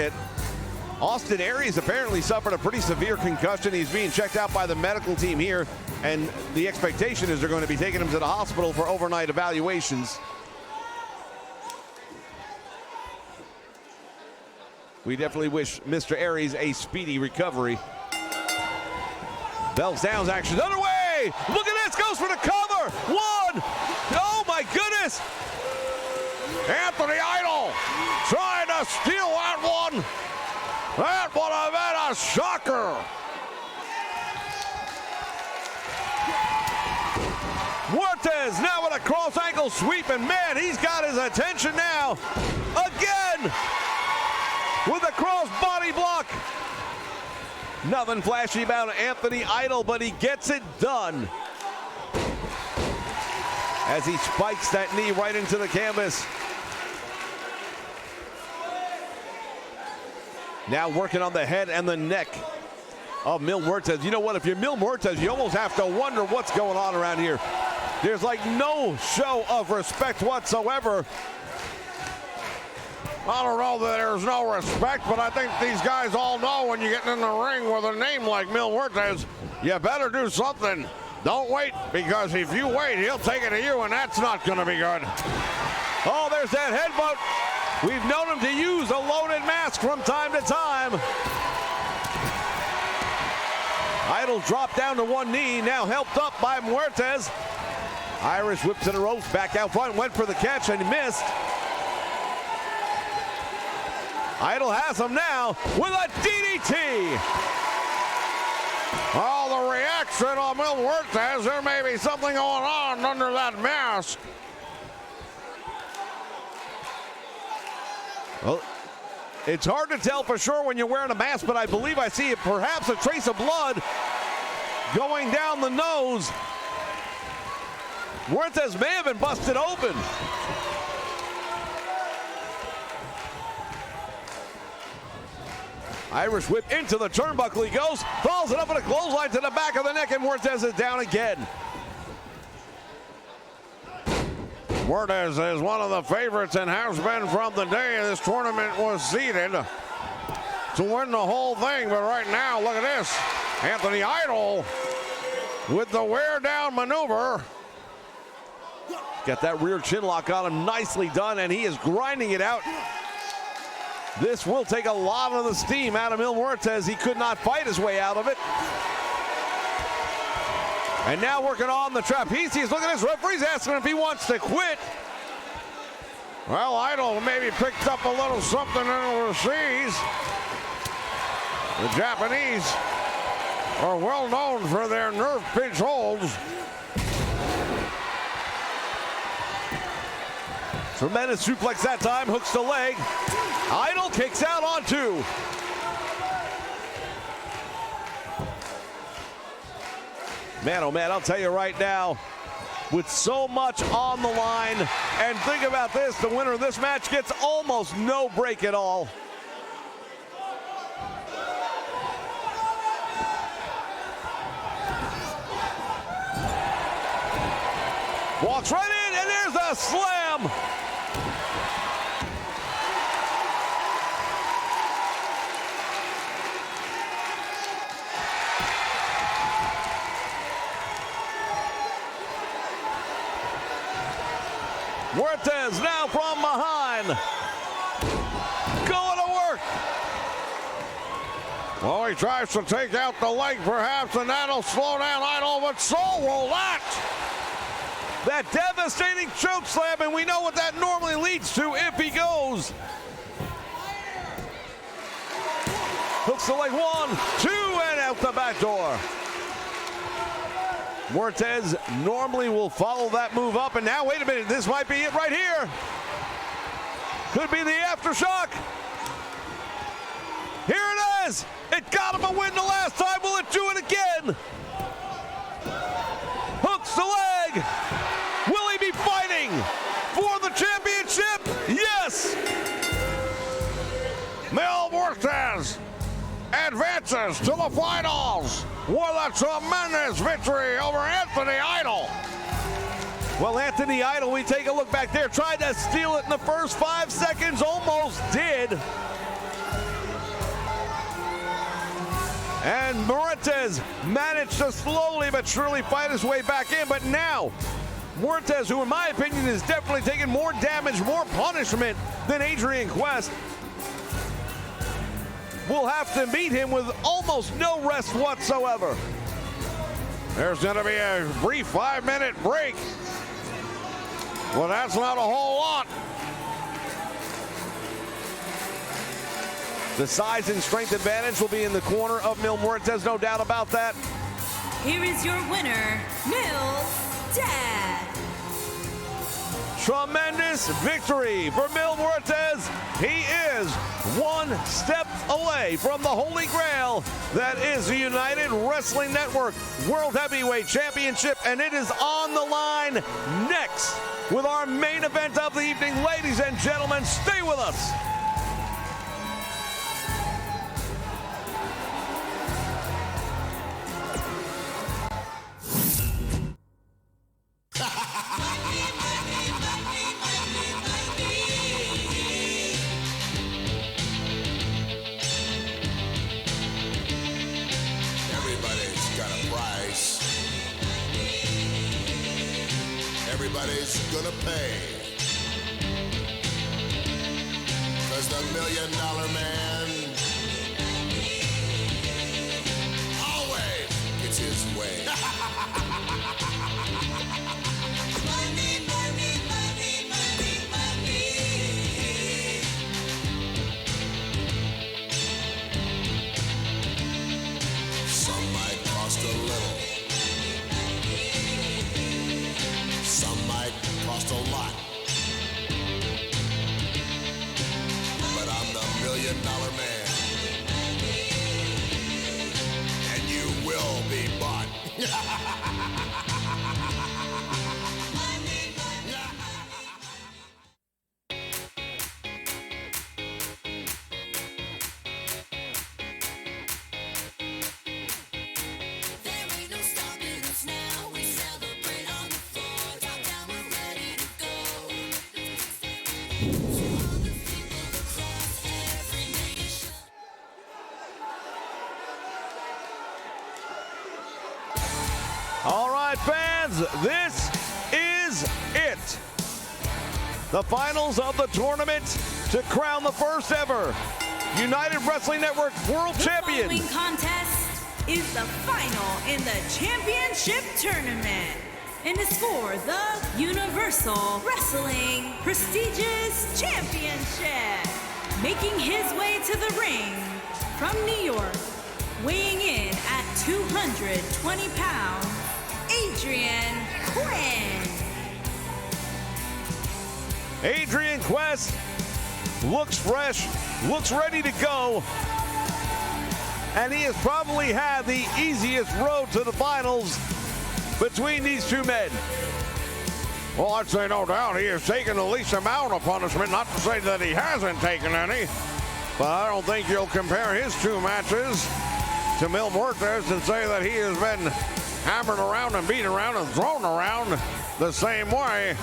Austin Aries apparently suffered a pretty severe concussion. He's being checked out by the medical team here, and the expectation is they're going to be taking him to the hospital for overnight evaluations. We definitely wish Mr. Aries a speedy recovery. Bells Downs action underway. Look at Muertes goes for the cover. One. Oh, my goodness. Anthony Idol trying to steal that one. That would have been a shocker. Muertes now with a cross ankle sweep, and man, he's got his attention now. Again with a cross body block. Nothing flashy about Anthony Idol, but he gets it done as he spikes that knee right into the canvas. Now working on the head and the neck of Mil Muertes. You know what? If you're Mil Muertes, you almost have to wonder what's going on around here. There's like no show of respect whatsoever. I don't know that there's no respect, but I think these guys all know when you're getting in the ring with a name like Mil Muertes, you better do something. Don't wait, because if you wait, he'll take it to you, and that's not going to be good. Oh, there's that headbutt. We've known him to use a loaded mask from time to time. Idol dropped down to one knee, now helped up by Muertes. Irish whip to the ropes, back out front, went for the catch and missed. Idol has him now with a DDT. Oh, the reaction of Mil Muertes, there may be something going on under that mask. Well, it's hard to tell for sure when you're wearing a mask, but I believe I see perhaps a trace of blood going down the nose. Muertes may have been busted open. Irish whip into the turnbuckle he goes, falls it up in a clothesline to the back of the neck, and Muertes is down again. Muertes is one of the favorites and has been from the day this tournament was seeded to win the whole thing. But right now, look at this. Anthony Idol with the wear down maneuver. Got that rear chin lock on him, nicely done, and he is grinding it out. This will take a lot of the steam out of Mil Muertes. He could not fight his way out of it. And now working on the trapeze. Look at this, referee's asking if he wants to quit. Well, Idol maybe picked up a little something overseas. The Japanese are well known for their nerve pinch holds. Tremendous suplex that time, hooks the leg. Idol kicks out on two. Man, oh man, I'll tell you right now, with so much on the line, and think about this, the winner of this match gets almost no break at all. Walks right in, and there's a slam. Muertes now from behind. Going to work. Well, he tries to take out the leg perhaps, and that'll slow down Idol, but so will that. That devastating choke slam, and we know what that normally leads to if he goes. Hooks the leg, 1, 2, and out the back door. Muertes normally will follow that move up, and now, wait a minute, this might be it right here. Could be the aftershock. Here it is. It got him a win the last time. Will it do it again? Hooks the leg. Will he be fighting for the championship? Yes. Mil Muertes advances to the finals with a tremendous victory over Anthony Idol. Well, Anthony Idol, we take a look back there, tried to steal it in the first 5 seconds, almost did. And Muertes managed to slowly but surely fight his way back in, but now Muertes, who in my opinion is definitely taking more damage, more punishment than Adrian Quest, will have to meet him with almost no rest whatsoever. There's going to be a brief 5-minute break. Well, that's not a whole lot. The size and strength advantage will be in the corner of Mil Muertes, no doubt about that. Here is your winner, Mil's dad. Tremendous victory for Mil Muertes. He is one step away from the Holy Grail. That is the United Wrestling Network World Heavyweight Championship, and it is on the line next with our main event of the evening. Ladies and gentlemen, stay with us. Everybody's got a price. Everybody's gonna pay. 'Cause the $1 Million Man always gets his way. Money, money, money, money, money. Some might cost a little. Some might cost a lot. But I'm the $1 Million Man. And you will be bought. There ain't no stopping us now. We celebrate on the floor. Top down, we're ready to go. To all the people across every nation. All right, fans, this is it. The finals of the tournament to crown the first ever United Wrestling Network World Champion. The following contest is the final in the championship tournament and is for the Universal Wrestling Prestigious Championship. Making his way to the ring from New York, weighing in at 220 pounds, Adrian Quinn. Adrian Quest looks fresh, looks ready to go, and he has probably had the easiest road to the finals between these two men. Well, I'd say no doubt he has taken the least amount of punishment. Not to say that he hasn't taken any, but I don't think you'll compare his two matches to Mil Muertes and say that he has been hammered around and beaten around and thrown around the same way.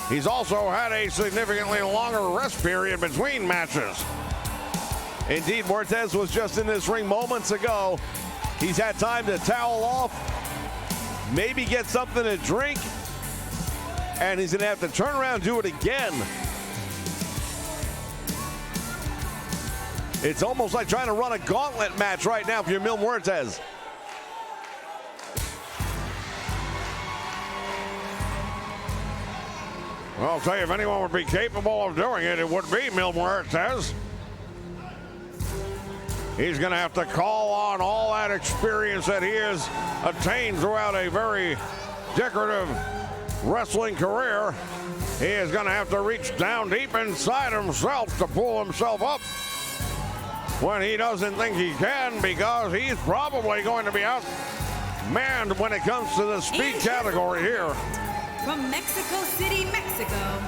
He's also had a significantly longer rest period between matches. Indeed, Muertes was just in this ring moments ago. He's had time to towel off, maybe get something to drink, and he's gonna have to turn around and do it again. It's almost like trying to run a gauntlet match right now for your Mil Muertes. Well, I'll tell you, if anyone would be capable of doing it, it would be Mil Muertes. He's going to have to call on all that experience that he has attained throughout a very decorative wrestling career. He is going to have to reach down deep inside himself to pull himself up when he doesn't think he can, because he's probably going to be outmanned when it comes to the speed category here. From Mexico City, Mexico,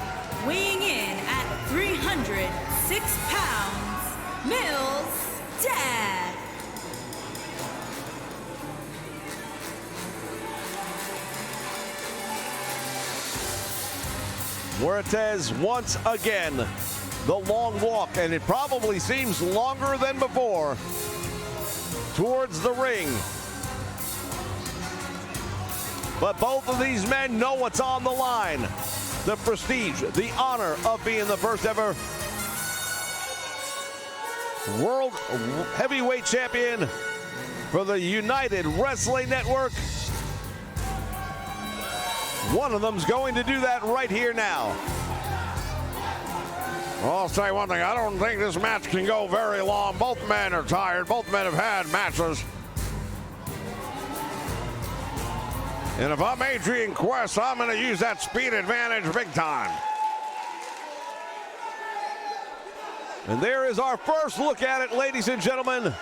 weighing in at 306 pounds, Mil's dad. Muertes once again, the long walk, and it probably seems longer than before, towards the ring. But both of these men know what's on the line. The prestige, the honor of being the first ever World Heavyweight Champion for the United Wrestling Network. One of them's going to do that right here now. Well, I'll say one thing. I don't think this match can go very long. Both men are tired. Both men have had matches. And if I'm Adrian Quest, I'm going to use that speed advantage big time. And there is our first look at it, ladies and gentlemen.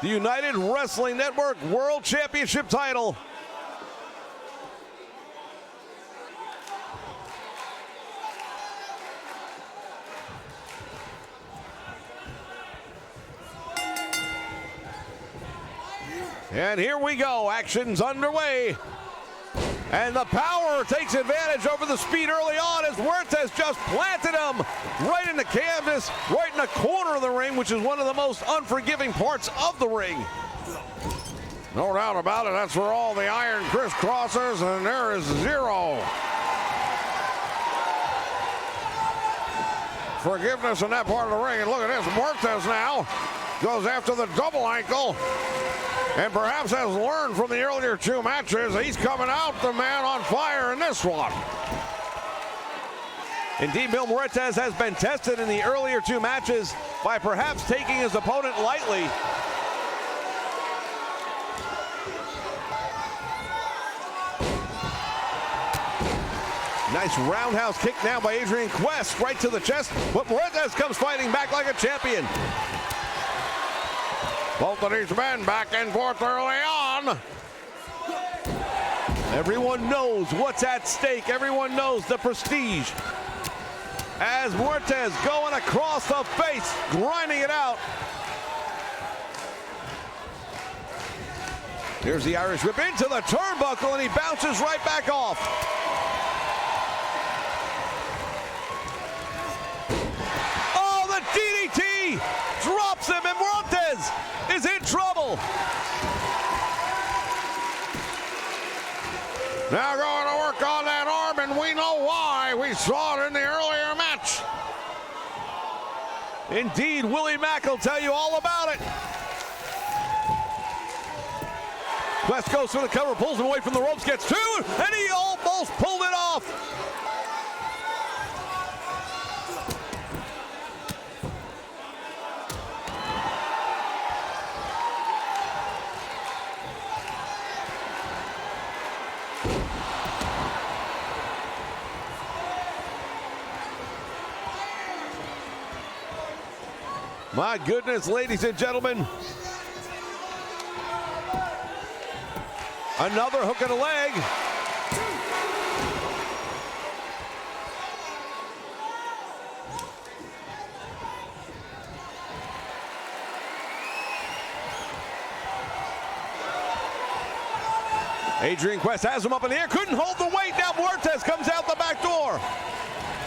The United Wrestling Network World Championship title. And here we go, action's underway. And the power takes advantage over the speed early on as Huertas just planted him right in the canvas, right in the corner of the ring, which is one of the most unforgiving parts of the ring. No doubt about it, that's where all the iron crisscrosses, and there is zero forgiveness in that part of the ring. And look at this, Huertas now goes after the double ankle. And perhaps has learned from the earlier two matches. He's coming out the man on fire in this one. Indeed, Mil Muertes has been tested in the earlier two matches by perhaps taking his opponent lightly. Nice roundhouse kick now by Adrian Quest right to the chest. But Muertes comes fighting back like a champion. Both of these men back and forth early on. Everyone knows what's at stake. Everyone knows the prestige. As Muertes going across the face, grinding it out. Here's the Irish whip into the turnbuckle, and he bounces right back off. Oh, the DDT drops him, and Muertes is in trouble. Now going to work on that arm, and we know why. We saw it in the earlier match. Indeed, Willie Mack will tell you all about it. Quest goes for the cover, pulls him away from the ropes, gets two, and he almost pulled it off. My goodness, ladies and gentlemen. Another hook in the leg. Adrian Quest has him up in the air, couldn't hold the weight. Now Muertes comes out the back door.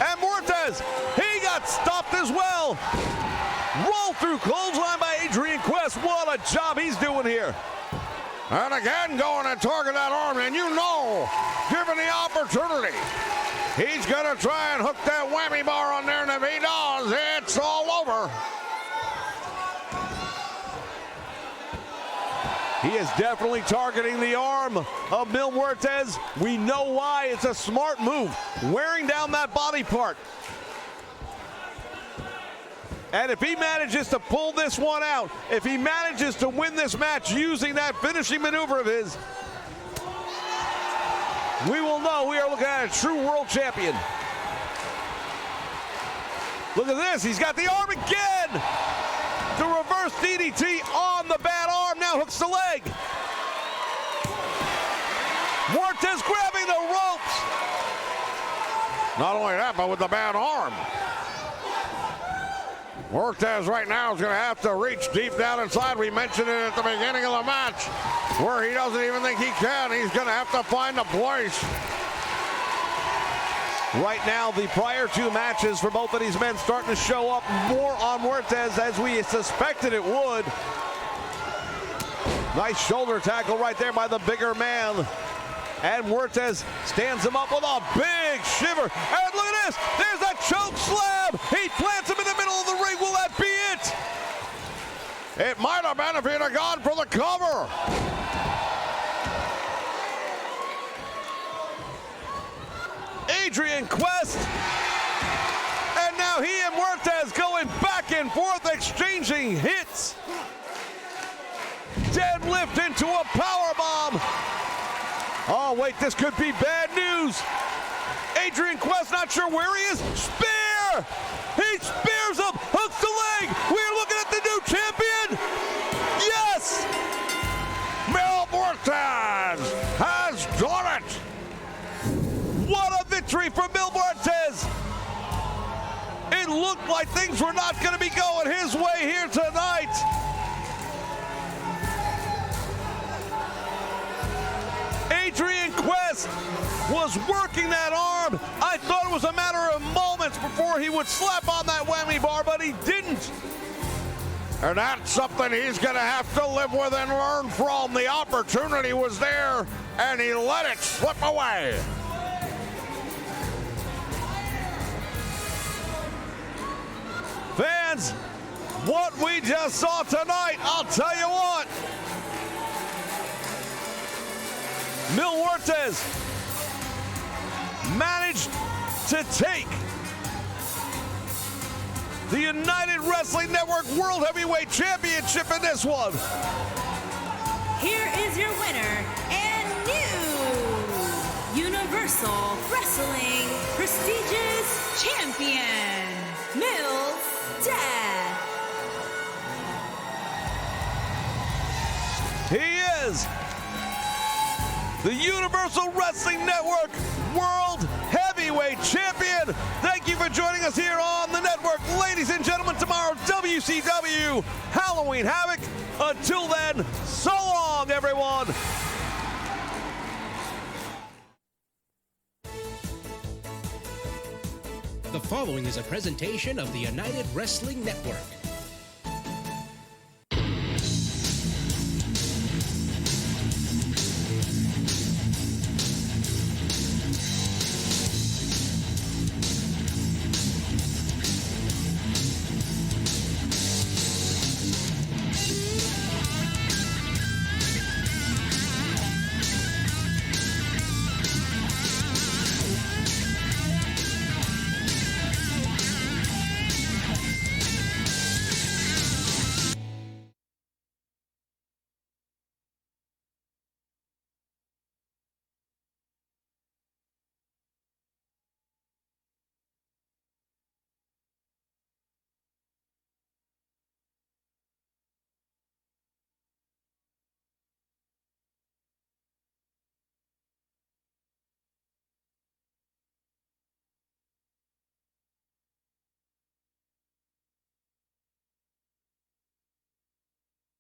And Muertes, he got stopped as well. Roll through clothesline by Adrian Quest. What a job he's doing here. And again going to target that arm, and you know, given the opportunity, he's going to try and hook that whammy bar on there, and if he does, it's all over. He is definitely targeting the arm of Mil Muertes. We know why. It's a smart move, wearing down that body part. And if he manages to pull this one out, if he manages to win this match using that finishing maneuver of his, we will know we are looking at a true world champion. Look at this, he's got the arm again. The reverse DDT on the bad arm, now hooks the leg. Muertes grabbing the ropes. Not only that, but with the bad arm. Muertes right now is going to have to reach deep down inside. We mentioned it at the beginning of the match, where he doesn't even think he can. He's going to have to find a place. Right now, the prior two matches for both of these men starting to show up more on Muertes as we suspected it would. Nice shoulder tackle right there by the bigger man. And Muertes stands him up with a big shiver. And look at this, there's a choke slam. He plants him in the middle of the ring. Will that be it? It might have been if he'd have gone for the cover. Adrian Quest. And now he and Muertes going back and forth, exchanging hits. Deadlift into a powerbomb. Oh, wait, this could be bad news. Adrian Quest not sure where he is. Spear! He spears him, hooks the leg. We're looking at the new champion. Yes! Mil Muertes has done it. What a victory for Mil Muertes. It looked like things were not going to be going his way here tonight. Adrian Quest was working that arm. I thought it was a matter of moments before he would slap on that whammy bar, but he didn't. And that's something he's going to have to live with and learn from. The opportunity was there, and he let it slip away. Fans, what we just saw tonight, I'll tell you what. Mil Muertes managed to take the United Wrestling Network World Heavyweight Championship in this one. Here is your winner and new Universal Wrestling prestigious champion, Mil Muertes. He is the Universal Wrestling Network World Heavyweight Champion. Thank you for joining us here on the network. Ladies and gentlemen, tomorrow, WCW Halloween Havoc. Until then, so long, everyone. The following is a presentation of the United Wrestling Network.